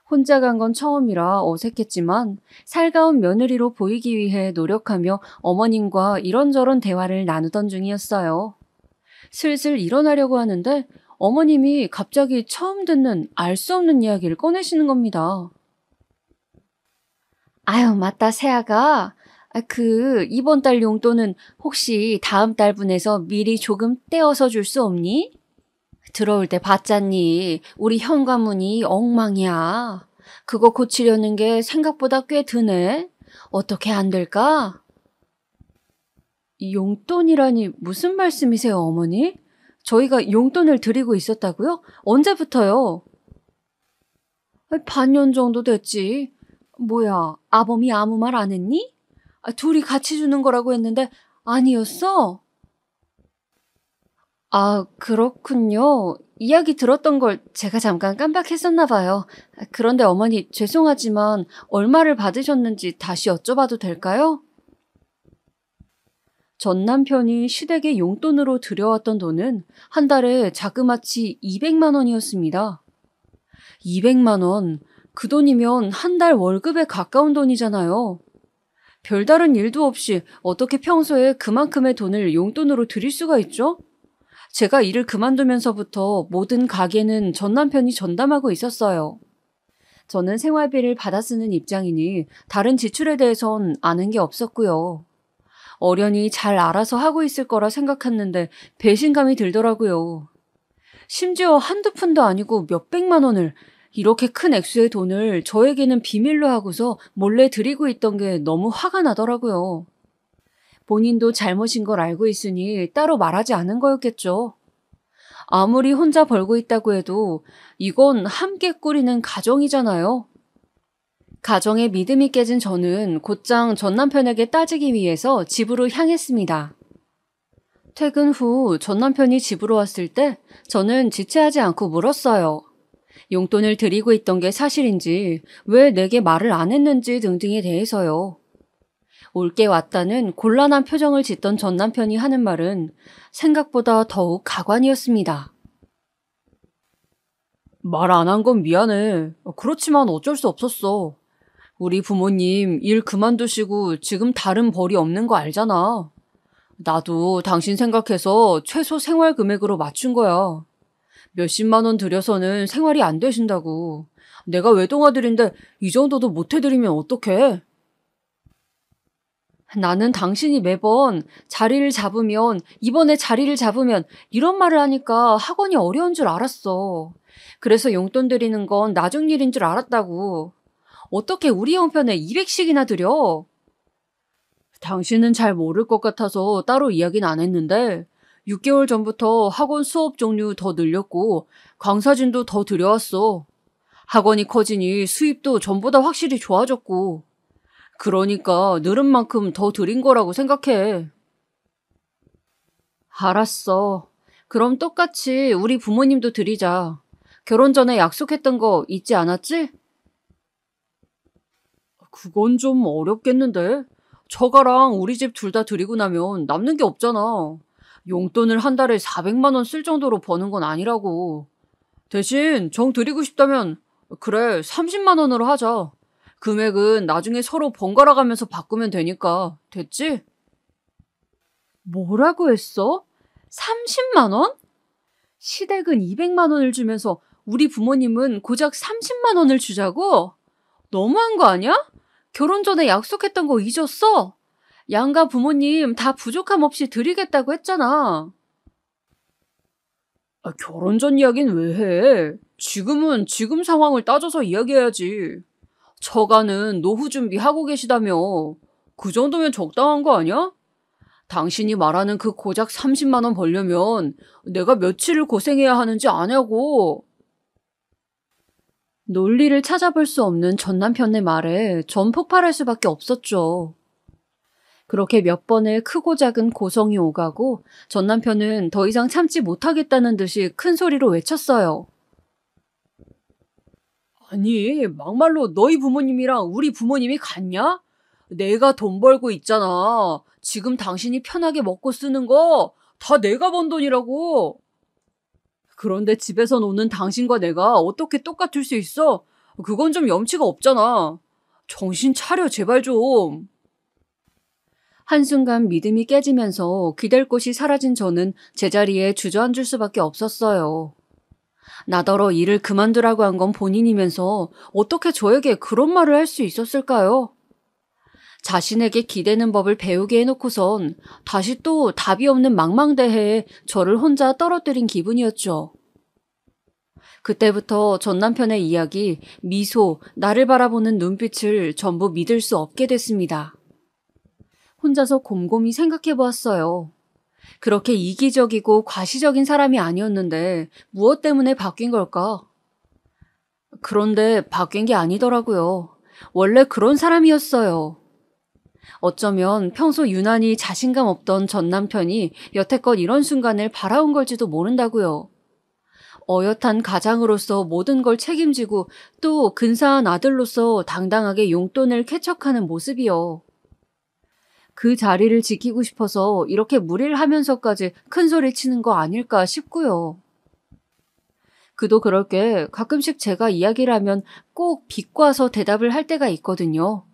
Speaker 2: 혼자 간 건 처음이라 어색했지만 살가운 며느리로 보이기 위해 노력하며 어머님과 이런저런 대화를 나누던 중이었어요. 슬슬 일어나려고 하는데 어머님이 갑자기 처음 듣는 알 수 없는 이야기를 꺼내시는 겁니다. 아유, 맞다, 새아가. 이번 달 용돈은 혹시 다음 달 분에서 미리 조금 떼어서 줄 수 없니? 들어올 때 봤잖니. 우리 현관문이 엉망이야. 그거 고치려는 게 생각보다 꽤 드네. 어떻게 안 될까? 용돈이라니 무슨 말씀이세요, 어머니? 저희가 용돈을 드리고 있었다고요? 언제부터요? 반년 정도 됐지. 뭐야, 아범이 아무 말 안 했니? 둘이 같이 주는 거라고 했는데 아니었어? 아, 그렇군요. 이야기 들었던 걸 제가 잠깐 깜빡했었나 봐요. 그런데 어머니, 죄송하지만 얼마를 받으셨는지 다시 여쭤봐도 될까요? 전 남편이 시댁에 용돈으로 들여왔던 돈은 한 달에 자그마치 200만 원이었습니다. 200만 원, 그 돈이면 한 달 월급에 가까운 돈이잖아요. 별다른 일도 없이 어떻게 평소에 그만큼의 돈을 용돈으로 드릴 수가 있죠? 제가 일을 그만두면서부터 모든 가계는 전 남편이 전담하고 있었어요. 저는 생활비를 받아 쓰는 입장이니 다른 지출에 대해선 아는 게 없었고요. 어련히 잘 알아서 하고 있을 거라 생각했는데 배신감이 들더라고요. 심지어 한두 푼도 아니고 몇백만 원을, 이렇게 큰 액수의 돈을 저에게는 비밀로 하고서 몰래 드리고 있던 게 너무 화가 나더라고요. 본인도 잘못인 걸 알고 있으니 따로 말하지 않은 거였겠죠. 아무리 혼자 벌고 있다고 해도 이건 함께 꾸리는 가정이잖아요. 가정의 믿음이 깨진 저는 곧장 전 남편에게 따지기 위해서 집으로 향했습니다. 퇴근 후 전 남편이 집으로 왔을 때 저는 지체하지 않고 물었어요. 용돈을 드리고 있던 게 사실인지, 왜 내게 말을 안 했는지 등등에 대해서요. 올게 왔다는 곤란한 표정을 짓던 전 남편이 하는 말은 생각보다 더욱 가관이었습니다. 말 안 한 건 미안해. 그렇지만 어쩔 수 없었어. 우리 부모님 일 그만두시고 지금 다른 벌이 없는 거 알잖아. 나도 당신 생각해서 최소 생활 금액으로 맞춘 거야. 몇십만 원 들여서는 생활이 안 되신다고. 내가 외동아들인데 이 정도도 못 해드리면 어떡해? 나는 당신이 매번 자리를 잡으면, 이번에 자리를 잡으면 이런 말을 하니까 학원이 어려운 줄 알았어. 그래서 용돈 드리는 건 나중 일인 줄 알았다고. 어떻게 우리 형편에 200씩이나 드려? 당신은 잘 모를 것 같아서 따로 이야기는 안 했는데 6개월 전부터 학원 수업 종류 더 늘렸고 강사진도 더 들여왔어. 학원이 커지니 수입도 전보다 확실히 좋아졌고. 그러니까 늘은 만큼 더 드린 거라고 생각해. 알았어. 그럼 똑같이 우리 부모님도 드리자. 결혼 전에 약속했던 거 잊지 않았지? 그건 좀 어렵겠는데. 처가랑 우리 집 둘 다 드리고 나면 남는 게 없잖아. 용돈을 한 달에 400만 원 쓸 정도로 버는 건 아니라고. 대신 정 드리고 싶다면 그래 30만 원으로 하자. 금액은 나중에 서로 번갈아 가면서 바꾸면 되니까. 됐지? 뭐라고 했어? 30만 원? 시댁은 200만 원을 주면서 우리 부모님은 고작 30만 원을 주자고? 너무한 거 아니야? 결혼 전에 약속했던 거 잊었어? 양가 부모님 다 부족함 없이 드리겠다고 했잖아. 결혼 전 이야기는 왜 해? 지금은 지금 상황을 따져서 이야기해야지. 처가는 노후 준비하고 계시다며. 그 정도면 적당한 거 아니야? 당신이 말하는 그 고작 30만 원 벌려면 내가 며칠을 고생해야 하는지 아냐고. 논리를 찾아볼 수 없는 전 남편의 말에 전 폭발할 수밖에 없었죠. 그렇게 몇 번의 크고 작은 고성이 오가고 전 남편은 더 이상 참지 못하겠다는 듯이 큰 소리로 외쳤어요. 아니, 막말로 너희 부모님이랑 우리 부모님이 같냐? 내가 돈 벌고 있잖아. 지금 당신이 편하게 먹고 쓰는 거 다 내가 번 돈이라고. 그런데 집에서 노는 당신과 내가 어떻게 똑같을 수 있어? 그건 좀 염치가 없잖아. 정신 차려, 제발 좀. 한순간 믿음이 깨지면서 기댈 곳이 사라진 저는 제자리에 주저앉을 수밖에 없었어요. 나더러 일을 그만두라고 한 건 본인이면서 어떻게 저에게 그런 말을 할 수 있었을까요? 자신에게 기대는 법을 배우게 해놓고선 다시 또 답이 없는 망망대해에 저를 혼자 떨어뜨린 기분이었죠. 그때부터 전 남편의 이야기, 미소, 나를 바라보는 눈빛을 전부 믿을 수 없게 됐습니다. 혼자서 곰곰이 생각해 보았어요. 그렇게 이기적이고 과시적인 사람이 아니었는데 무엇 때문에 바뀐 걸까? 그런데 바뀐 게 아니더라고요. 원래 그런 사람이었어요. 어쩌면 평소 유난히 자신감 없던 전 남편이 여태껏 이런 순간을 바라온 걸지도 모른다고요. 어엿한 가장으로서 모든 걸 책임지고 또 근사한 아들로서 당당하게 용돈을 쾌척하는 모습이요. 그 자리를 지키고 싶어서 이렇게 무리를 하면서까지 큰 소리 치는 거 아닐까 싶고요. 그도 그럴 게 가끔씩 제가 이야기를 하면 꼭 비꼬아서 대답을 할 때가 있거든요.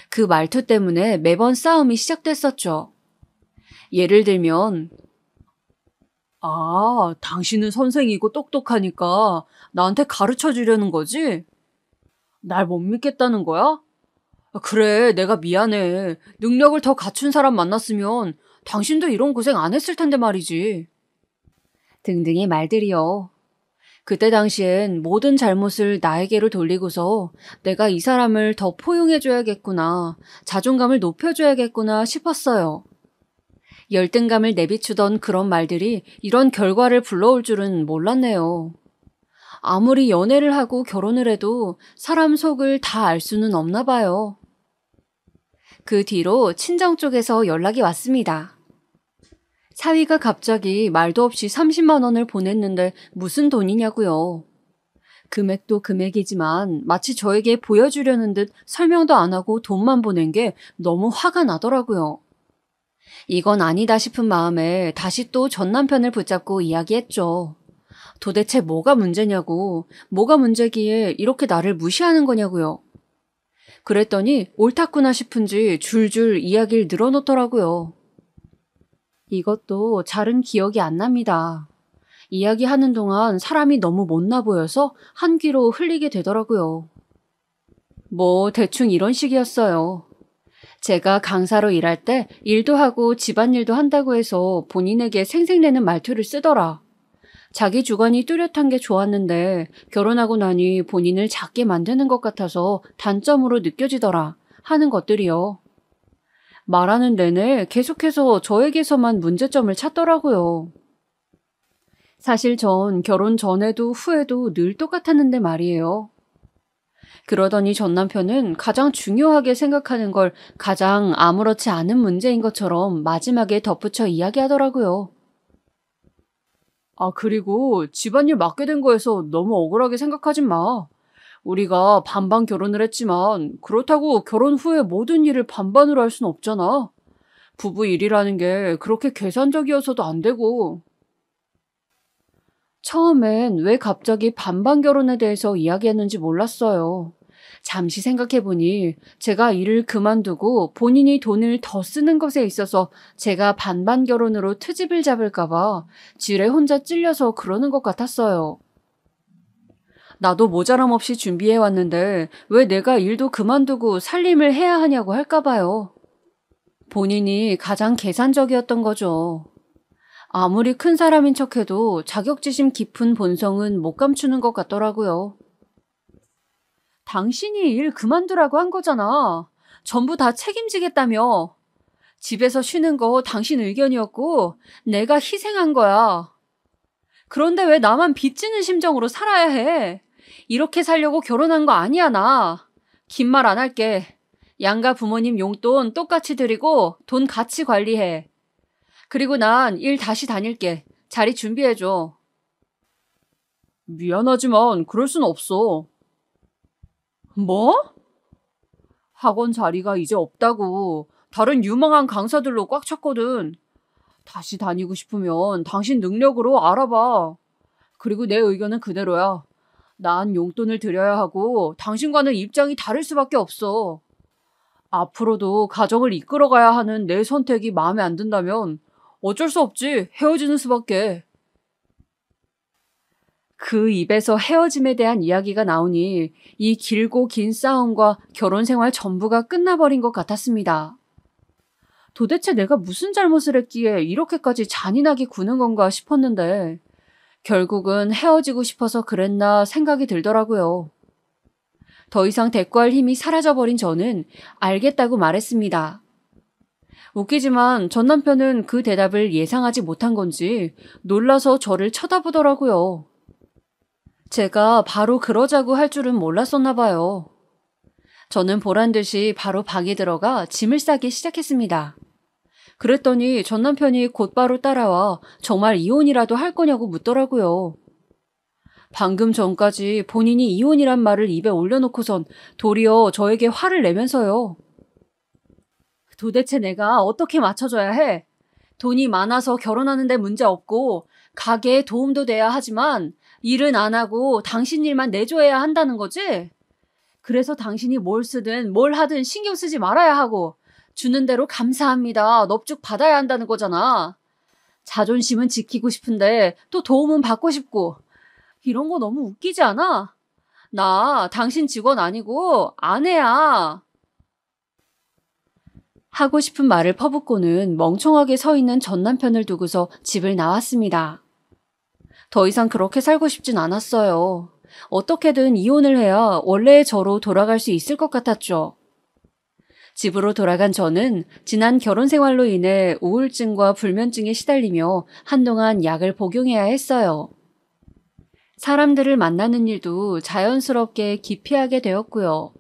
Speaker 2: 그 말투 때문에 매번 싸움이 시작됐었죠. 예를 들면 아, 당신은 선생이고 똑똑하니까 나한테 가르쳐 주려는 거지? 날 못 믿겠다는 거야? 그래, 내가 미안해. 능력을 더 갖춘 사람 만났으면 당신도 이런 고생 안 했을 텐데 말이지. 등등의 말들이요. 그때 당시엔 모든 잘못을 나에게로 돌리고서 내가 이 사람을 더 포용해줘야겠구나, 자존감을 높여줘야겠구나 싶었어요. 열등감을 내비추던 그런 말들이 이런 결과를 불러올 줄은 몰랐네요. 아무리 연애를 하고 결혼을 해도 사람 속을 다 알 수는 없나 봐요. 그 뒤로 친정 쪽에서 연락이 왔습니다. 사위가 갑자기 말도 없이 30만 원을 보냈는데 무슨 돈이냐고요. 금액도 금액이지만 마치 저에게 보여주려는 듯 설명도 안 하고 돈만 보낸 게 너무 화가 나더라고요. 이건 아니다 싶은 마음에 다시 또 전 남편을 붙잡고 이야기했죠. 도대체 뭐가 문제냐고, 뭐가 문제기에 이렇게 나를 무시하는 거냐고요. 그랬더니 옳았구나 싶은지 줄줄 이야기를 늘어놓더라고요. 이것도 잘은 기억이 안 납니다. 이야기하는 동안 사람이 너무 못나 보여서 한 귀로 흘리게 되더라고요. 뭐 대충 이런 식이었어요. 제가 강사로 일할 때 일도 하고 집안일도 한다고 해서 본인에게 생색내는 말투를 쓰더라. 자기 주관이 뚜렷한 게 좋았는데 결혼하고 나니 본인을 작게 만드는 것 같아서 단점으로 느껴지더라 하는 것들이요. 말하는 내내 계속해서 저에게서만 문제점을 찾더라고요. 사실 전 결혼 전에도 후에도 늘 똑같았는데 말이에요. 그러더니 전 남편은 가장 중요하게 생각하는 걸 가장 아무렇지 않은 문제인 것처럼 마지막에 덧붙여 이야기하더라고요. 아, 그리고 집안일 맡게 된 거에서 너무 억울하게 생각하지 마. 우리가 반반 결혼을 했지만 그렇다고 결혼 후에 모든 일을 반반으로 할 순 없잖아. 부부 일이라는 게 그렇게 계산적이어서도 안 되고. 처음엔 왜 갑자기 반반 결혼에 대해서 이야기했는지 몰랐어요. 잠시 생각해보니 제가 일을 그만두고 본인이 돈을 더 쓰는 것에 있어서 제가 반반 결혼으로 트집을 잡을까봐 지레 혼자 찔려서 그러는 것 같았어요. 나도 모자람 없이 준비해왔는데 왜 내가 일도 그만두고 살림을 해야 하냐고 할까봐요. 본인이 가장 계산적이었던 거죠. 아무리 큰 사람인 척해도 자격지심 깊은 본성은 못 감추는 것 같더라고요. 당신이 일 그만두라고 한 거잖아. 전부 다 책임지겠다며. 집에서 쉬는 거 당신 의견이었고 내가 희생한 거야. 그런데 왜 나만 빚지는 심정으로 살아야 해? 이렇게 살려고 결혼한 거 아니야, 나. 긴 말 안 할게. 양가 부모님 용돈 똑같이 드리고 돈 같이 관리해. 그리고 난 일 다시 다닐게. 자리 준비해줘. 미안하지만 그럴 순 없어. 뭐? 학원 자리가 이제 없다고. 다른 유망한 강사들로 꽉 찼거든. 다시 다니고 싶으면 당신 능력으로 알아봐. 그리고 내 의견은 그대로야. 난 용돈을 드려야 하고 당신과는 입장이 다를 수밖에 없어. 앞으로도 가정을 이끌어가야 하는 내 선택이 마음에 안 든다면 어쩔 수 없지. 헤어지는 수밖에. 그 입에서 헤어짐에 대한 이야기가 나오니 이 길고 긴 싸움과 결혼 생활 전부가 끝나버린 것 같았습니다. 도대체 내가 무슨 잘못을 했기에 이렇게까지 잔인하게 구는 건가 싶었는데 결국은 헤어지고 싶어서 그랬나 생각이 들더라고요. 더 이상 대꾸할 힘이 사라져버린 저는 알겠다고 말했습니다. 웃기지만 전 남편은 그 대답을 예상하지 못한 건지 놀라서 저를 쳐다보더라고요. 제가 바로 그러자고 할 줄은 몰랐었나 봐요. 저는 보란듯이 바로 방에 들어가 짐을 싸기 시작했습니다. 그랬더니 전 남편이 곧바로 따라와 정말 이혼이라도 할 거냐고 묻더라고요. 방금 전까지 본인이 이혼이란 말을 입에 올려놓고선 도리어 저에게 화를 내면서요. 도대체 내가 어떻게 맞춰줘야 해? 돈이 많아서 결혼하는데 문제 없고 가게에 도움도 돼야 하지만 일은 안 하고 당신 일만 내줘야 한다는 거지? 그래서 당신이 뭘 쓰든 뭘 하든 신경 쓰지 말아야 하고 주는 대로 감사합니다. 넙죽 받아야 한다는 거잖아. 자존심은 지키고 싶은데 또 도움은 받고 싶고 이런 거 너무 웃기지 않아? 나 당신 직원 아니고 아내야. 하고 싶은 말을 퍼붓고는 멍청하게 서 있는 전 남편을 두고서 집을 나왔습니다. 더 이상 그렇게 살고 싶진 않았어요. 어떻게든 이혼을 해야 원래의 저로 돌아갈 수 있을 것 같았죠. 집으로 돌아간 저는 지난 결혼 생활로 인해 우울증과 불면증에 시달리며 한동안 약을 복용해야 했어요. 사람들을 만나는 일도 자연스럽게 기피하게 되었고요.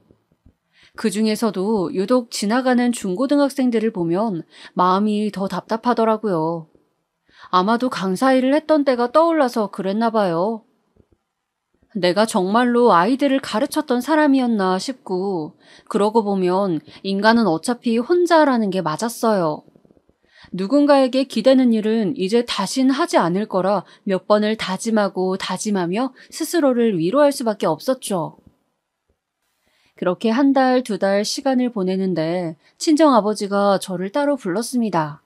Speaker 2: 그 중에서도 유독 지나가는 중고등학생들을 보면 마음이 더 답답하더라고요. 아마도 강사 일을 했던 때가 떠올라서 그랬나 봐요. 내가 정말로 아이들을 가르쳤던 사람이었나 싶고 그러고 보면 인간은 어차피 혼자라는 게 맞았어요. 누군가에게 기대는 일은 이제 다신 하지 않을 거라 몇 번을 다짐하고 다짐하며 스스로를 위로할 수밖에 없었죠. 그렇게 한 달, 두 달 시간을 보내는데 친정아버지가 저를 따로 불렀습니다.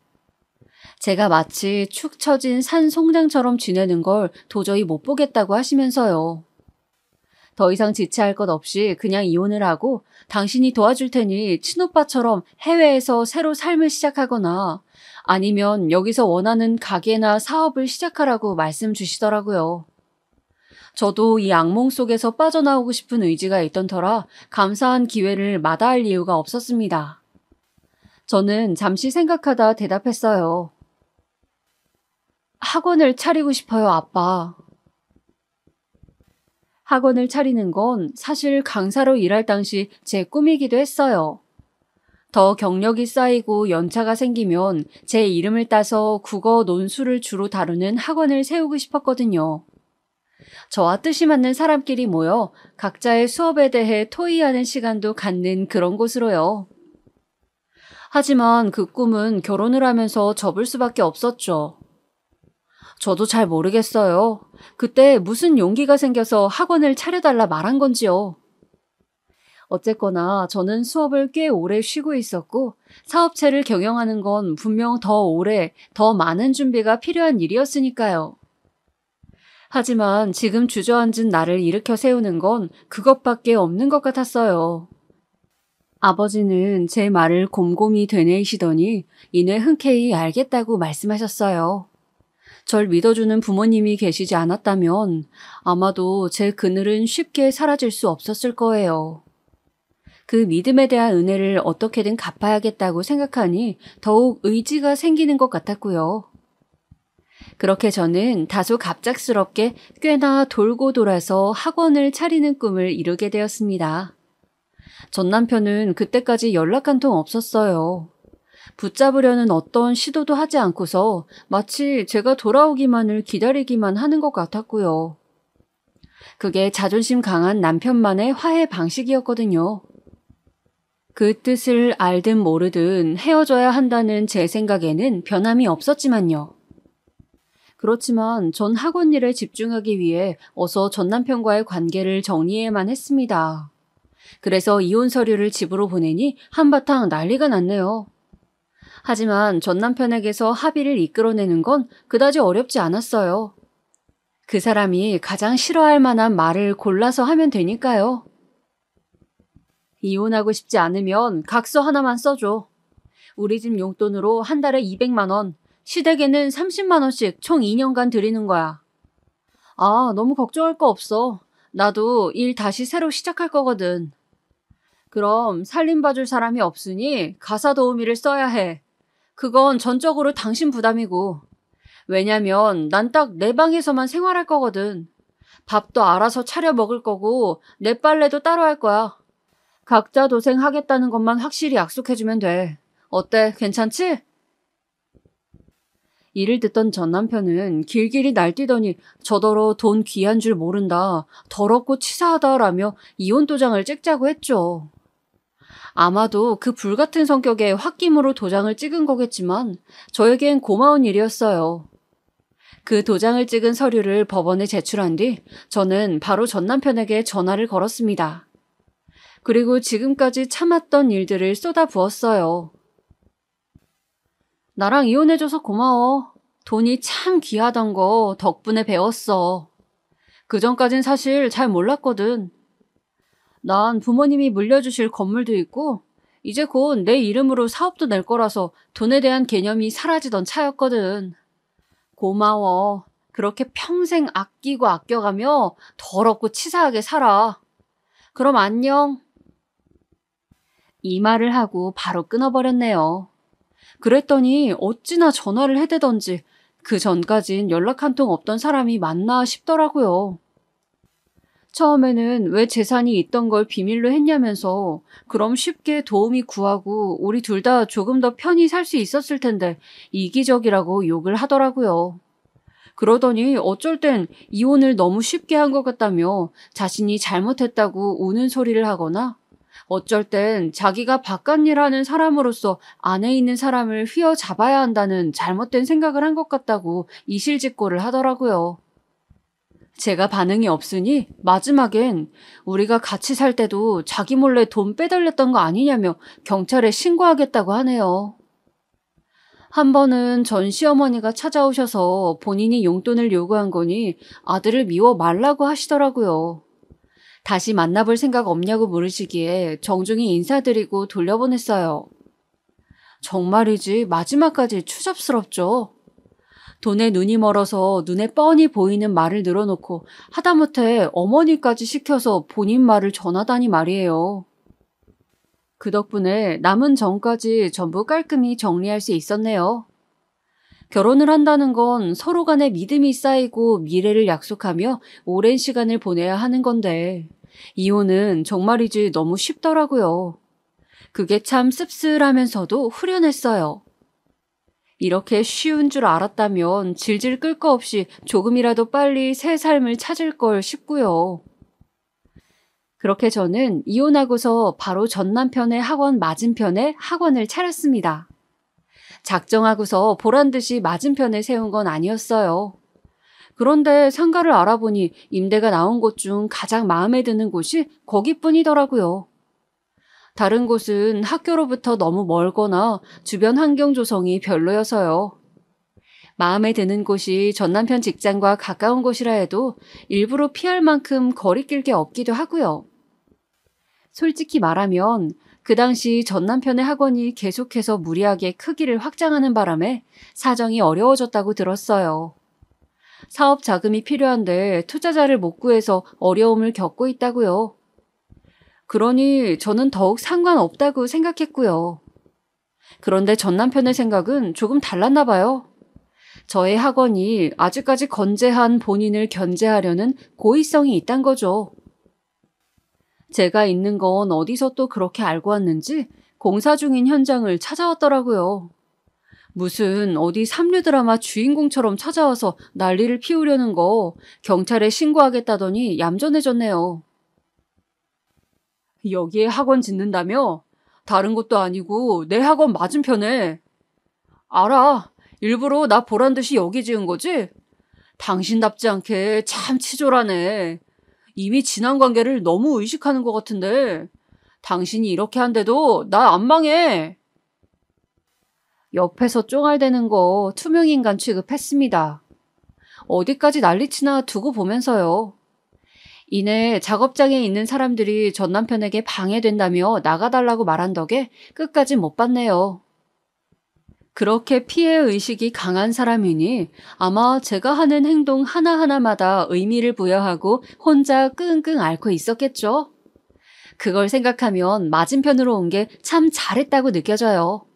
Speaker 2: 제가 마치 축 처진 산 송장처럼 지내는 걸 도저히 못 보겠다고 하시면서요. 더 이상 지체할 것 없이 그냥 이혼을 하고 당신이 도와줄 테니 친오빠처럼 해외에서 새로 삶을 시작하거나 아니면 여기서 원하는 가게나 사업을 시작하라고 말씀 주시더라고요. 저도 이 악몽 속에서 빠져나오고 싶은 의지가 있던 터라 감사한 기회를 마다할 이유가 없었습니다. 저는 잠시 생각하다 대답했어요. 학원을 차리고 싶어요, 아빠. 학원을 차리는 건 사실 강사로 일할 당시 제 꿈이기도 했어요. 더 경력이 쌓이고 연차가 생기면 제 이름을 따서 국어 논술을 주로 다루는 학원을 세우고 싶었거든요. 저와 뜻이 맞는 사람끼리 모여 각자의 수업에 대해 토의하는 시간도 갖는 그런 곳으로요. 하지만 그 꿈은 결혼을 하면서 접을 수밖에 없었죠. 저도 잘 모르겠어요. 그때 무슨 용기가 생겨서 학원을 차려달라 말한 건지요. 어쨌거나 저는 수업을 꽤 오래 쉬고 있었고 사업체를 경영하는 건 분명 더 오래, 더 많은 준비가 필요한 일이었으니까요. 하지만 지금 주저앉은 나를 일으켜 세우는 건 그것밖에 없는 것 같았어요. 아버지는 제 말을 곰곰이 되뇌이시더니 이내 흔쾌히 알겠다고 말씀하셨어요. 절 믿어주는 부모님이 계시지 않았다면 아마도 제 그늘은 쉽게 사라질 수 없었을 거예요. 그 믿음에 대한 은혜를 어떻게든 갚아야겠다고 생각하니 더욱 의지가 생기는 것 같았고요. 그렇게 저는 다소 갑작스럽게 꽤나 돌고 돌아서 학원을 차리는 꿈을 이루게 되었습니다. 전 남편은 그때까지 연락 한 통 없었어요. 붙잡으려는 어떤 시도도 하지 않고서 마치 제가 돌아오기만을 기다리기만 하는 것 같았고요. 그게 자존심 강한 남편만의 화해 방식이었거든요. 그 뜻을 알든 모르든 헤어져야 한다는 제 생각에는 변함이 없었지만요. 그렇지만 전 학원 일에 집중하기 위해 어서 전 남편과의 관계를 정리해야만 했습니다. 그래서 이혼 서류를 집으로 보내니 한바탕 난리가 났네요. 하지만 전 남편에게서 합의를 이끌어내는 건 그다지 어렵지 않았어요. 그 사람이 가장 싫어할 만한 말을 골라서 하면 되니까요. 이혼하고 싶지 않으면 각서 하나만 써줘. 우리 집 용돈으로 한 달에 200만 원, 시댁에는 30만 원씩 총 2년간 드리는 거야. 아, 너무 걱정할 거 없어. 나도 일 다시 새로 시작할 거거든. 그럼 살림봐줄 사람이 없으니 가사 도우미를 써야 해. 그건 전적으로 당신 부담이고. 왜냐면 난 딱 내 방에서만 생활할 거거든. 밥도 알아서 차려 먹을 거고 내 빨래도 따로 할 거야. 각자 도생하겠다는 것만 확실히 약속해주면 돼. 어때? 괜찮지? 이를 듣던 전 남편은 길길이 날뛰더니 저더러 돈 귀한 줄 모른다, 더럽고 치사하다라며 이혼 도장을 찍자고 했죠. 아마도 그 불같은 성격에 홧김으로 도장을 찍은 거겠지만 저에겐 고마운 일이었어요. 그 도장을 찍은 서류를 법원에 제출한 뒤 저는 바로 전 남편에게 전화를 걸었습니다. 그리고 지금까지 참았던 일들을 쏟아부었어요. 나랑 이혼해줘서 고마워. 돈이 참 귀하단 거 덕분에 배웠어. 그전까진 사실 잘 몰랐거든. 난 부모님이 물려주실 건물도 있고 이제 곧 내 이름으로 사업도 낼 거라서 돈에 대한 개념이 사라지던 차였거든. 고마워. 그렇게 평생 아끼고 아껴가며 더럽고 치사하게 살아. 그럼 안녕. 이 말을 하고 바로 끊어버렸네요. 그랬더니 어찌나 전화를 해대던지 그 전까진 연락 한 통 없던 사람이 맞나 싶더라고요. 처음에는 왜 재산이 있던 걸 비밀로 했냐면서 그럼 쉽게 도움이 구하고 우리 둘 다 조금 더 편히 살 수 있었을 텐데 이기적이라고 욕을 하더라고요. 그러더니 어쩔 땐 이혼을 너무 쉽게 한 것 같다며 자신이 잘못했다고 우는 소리를 하거나 어쩔 땐 자기가 바깥일 하는 사람으로서 안에 있는 사람을 휘어잡아야 한다는 잘못된 생각을 한 것 같다고 이실직고를 하더라고요. 제가 반응이 없으니 마지막엔 우리가 같이 살 때도 자기 몰래 돈 빼돌렸던 거 아니냐며 경찰에 신고하겠다고 하네요. 한 번은 전 시어머니가 찾아오셔서 본인이 용돈을 요구한 거니 아들을 미워 말라고 하시더라고요. 다시 만나볼 생각 없냐고 물으시기에 정중히 인사드리고 돌려보냈어요. 정말이지 마지막까지 추잡스럽죠. 돈에 눈이 멀어서 눈에 뻔히 보이는 말을 늘어놓고 하다못해 어머니까지 시켜서 본인 말을 전하다니 말이에요. 그 덕분에 남은 정까지 전부 깔끔히 정리할 수 있었네요. 결혼을 한다는 건 서로 간에 믿음이 쌓이고 미래를 약속하며 오랜 시간을 보내야 하는 건데 이혼은 정말이지 너무 쉽더라고요. 그게 참 씁쓸하면서도 후련했어요. 이렇게 쉬운 줄 알았다면 질질 끌 거 없이 조금이라도 빨리 새 삶을 찾을 걸 싶고요. 그렇게 저는 이혼하고서 바로 전 남편의 학원 맞은편에 학원을 차렸습니다. 작정하고서 보란듯이 맞은편에 세운 건 아니었어요. 그런데 상가를 알아보니 임대가 나온 곳 중 가장 마음에 드는 곳이 거기뿐이더라고요. 다른 곳은 학교로부터 너무 멀거나 주변 환경 조성이 별로여서요. 마음에 드는 곳이 전 남편 직장과 가까운 곳이라 해도 일부러 피할 만큼 거리낄 게 없기도 하고요. 솔직히 말하면 그 당시 전 남편의 학원이 계속해서 무리하게 크기를 확장하는 바람에 사정이 어려워졌다고 들었어요. 사업 자금이 필요한데 투자자를 못 구해서 어려움을 겪고 있다고요. 그러니 저는 더욱 상관없다고 생각했고요. 그런데 전 남편의 생각은 조금 달랐나 봐요. 저의 학원이 아직까지 건재한 본인을 견제하려는 고의성이 있단 거죠. 제가 있는 건 어디서 또 그렇게 알고 왔는지 공사 중인 현장을 찾아왔더라고요. 무슨 어디 삼류 드라마 주인공처럼 찾아와서 난리를 피우려는 거 경찰에 신고하겠다더니 얌전해졌네요. 여기에 학원 짓는다며? 다른 것도 아니고 내 학원 맞은편에. 알아. 일부러 나 보란 듯이 여기 지은 거지? 당신답지 않게 참 치졸하네. 이미 지난 관계를 너무 의식하는 것 같은데. 당신이 이렇게 한데도 나 안 망해. 옆에서 쫑알대는 거 투명인간 취급했습니다. 어디까지 난리치나 두고 보면서요. 이내 작업장에 있는 사람들이 전 남편에게 방해된다며 나가달라고 말한 덕에 끝까지 못 봤네요. 그렇게 피해의식이 강한 사람이니 아마 제가 하는 행동 하나하나마다 의미를 부여하고 혼자 끙끙 앓고 있었겠죠. 그걸 생각하면 맞은편으로 온 게 참 잘했다고 느껴져요.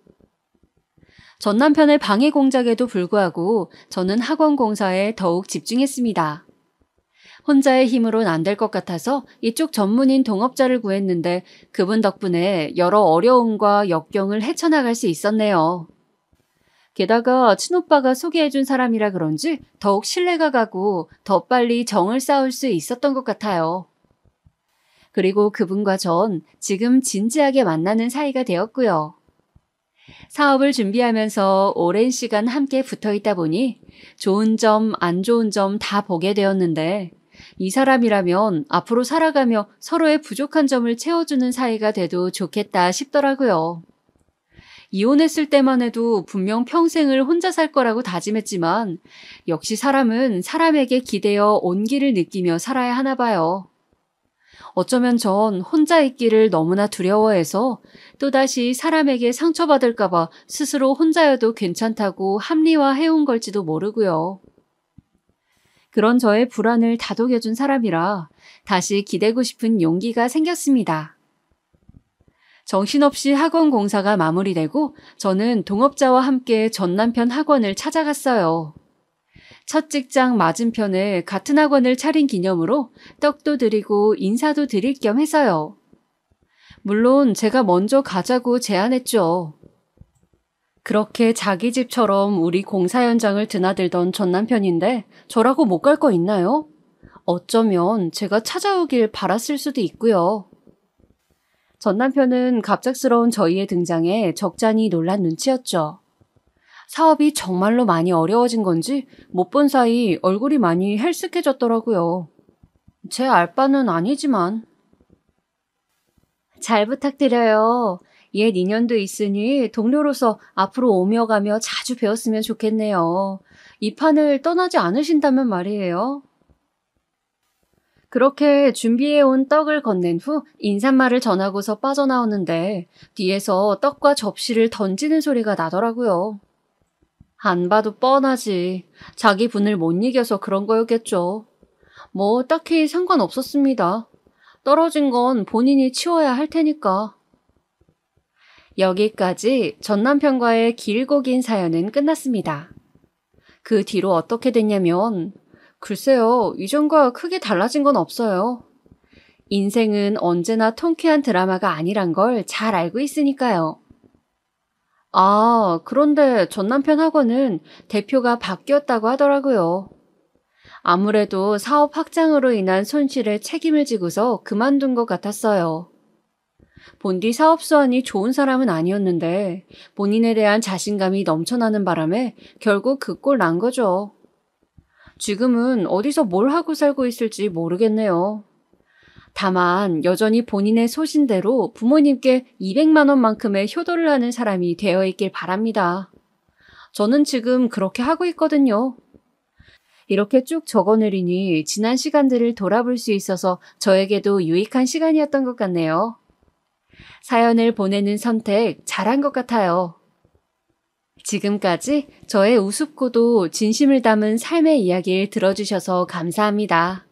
Speaker 2: 전 남편의 방해 공작에도 불구하고 저는 학원 공사에 더욱 집중했습니다. 혼자의 힘으론 안 될 것 같아서 이쪽 전문인 동업자를 구했는데 그분 덕분에 여러 어려움과 역경을 헤쳐나갈 수 있었네요. 게다가 친오빠가 소개해준 사람이라 그런지 더욱 신뢰가 가고 더 빨리 정을 쌓을 수 있었던 것 같아요. 그리고 그분과 전 지금 진지하게 만나는 사이가 되었고요. 사업을 준비하면서 오랜 시간 함께 붙어 있다 보니 좋은 점, 안 좋은 점 다 보게 되었는데 이 사람이라면 앞으로 살아가며 서로의 부족한 점을 채워주는 사이가 돼도 좋겠다 싶더라고요. 이혼했을 때만 해도 분명 평생을 혼자 살 거라고 다짐했지만 역시 사람은 사람에게 기대어 온기를 느끼며 살아야 하나 봐요. 어쩌면 전 혼자 있기를 너무나 두려워해서 또다시 사람에게 상처받을까봐 스스로 혼자여도 괜찮다고 합리화해온 걸지도 모르고요. 그런 저의 불안을 다독여준 사람이라 다시 기대고 싶은 용기가 생겼습니다. 정신없이 학원 공사가 마무리되고 저는 동업자와 함께 전 남편 학원을 찾아갔어요. 첫 직장 맞은편에 같은 학원을 차린 기념으로 떡도 드리고 인사도 드릴 겸 해서요. 물론 제가 먼저 가자고 제안했죠. 그렇게 자기 집처럼 우리 공사 현장을 드나들던 전 남편인데 저라고 못 갈 거 있나요? 어쩌면 제가 찾아오길 바랐을 수도 있고요. 전 남편은 갑작스러운 저희의 등장에 적잖이 놀란 눈치였죠. 사업이 정말로 많이 어려워진 건지 못 본 사이 얼굴이 많이 헬쓱해졌더라고요. 제 알바는 아니지만. 잘 부탁드려요. 옛 인연도 있으니 동료로서 앞으로 오며 가며 자주 뵈었으면 좋겠네요. 이 판을 떠나지 않으신다면 말이에요. 그렇게 준비해온 떡을 건넨 후 인사말을 전하고서 빠져나오는데 뒤에서 떡과 접시를 던지는 소리가 나더라고요. 안 봐도 뻔하지. 자기 분을 못 이겨서 그런 거였겠죠. 뭐 딱히 상관없었습니다. 떨어진 건 본인이 치워야 할 테니까. 여기까지 전 남편과의 길고 긴 사연은 끝났습니다. 그 뒤로 어떻게 됐냐면 글쎄요, 이전과 크게 달라진 건 없어요. 인생은 언제나 통쾌한 드라마가 아니란 걸 잘 알고 있으니까요. 아, 그런데 전 남편 학원은 대표가 바뀌었다고 하더라고요. 아무래도 사업 확장으로 인한 손실에 책임을 지고서 그만둔 것 같았어요. 본디 사업 수완이 좋은 사람은 아니었는데 본인에 대한 자신감이 넘쳐나는 바람에 결국 그 꼴 난 거죠. 지금은 어디서 뭘 하고 살고 있을지 모르겠네요. 다만 여전히 본인의 소신대로 부모님께 200만 원만큼의 효도를 하는 사람이 되어 있길 바랍니다. 저는 지금 그렇게 하고 있거든요. 이렇게 쭉 적어내리니 지난 시간들을 돌아볼 수 있어서 저에게도 유익한 시간이었던 것 같네요. 사연을 보내는 선택 잘한 것 같아요. 지금까지 저의 우습고도 진심을 담은 삶의 이야기를 들어주셔서 감사합니다.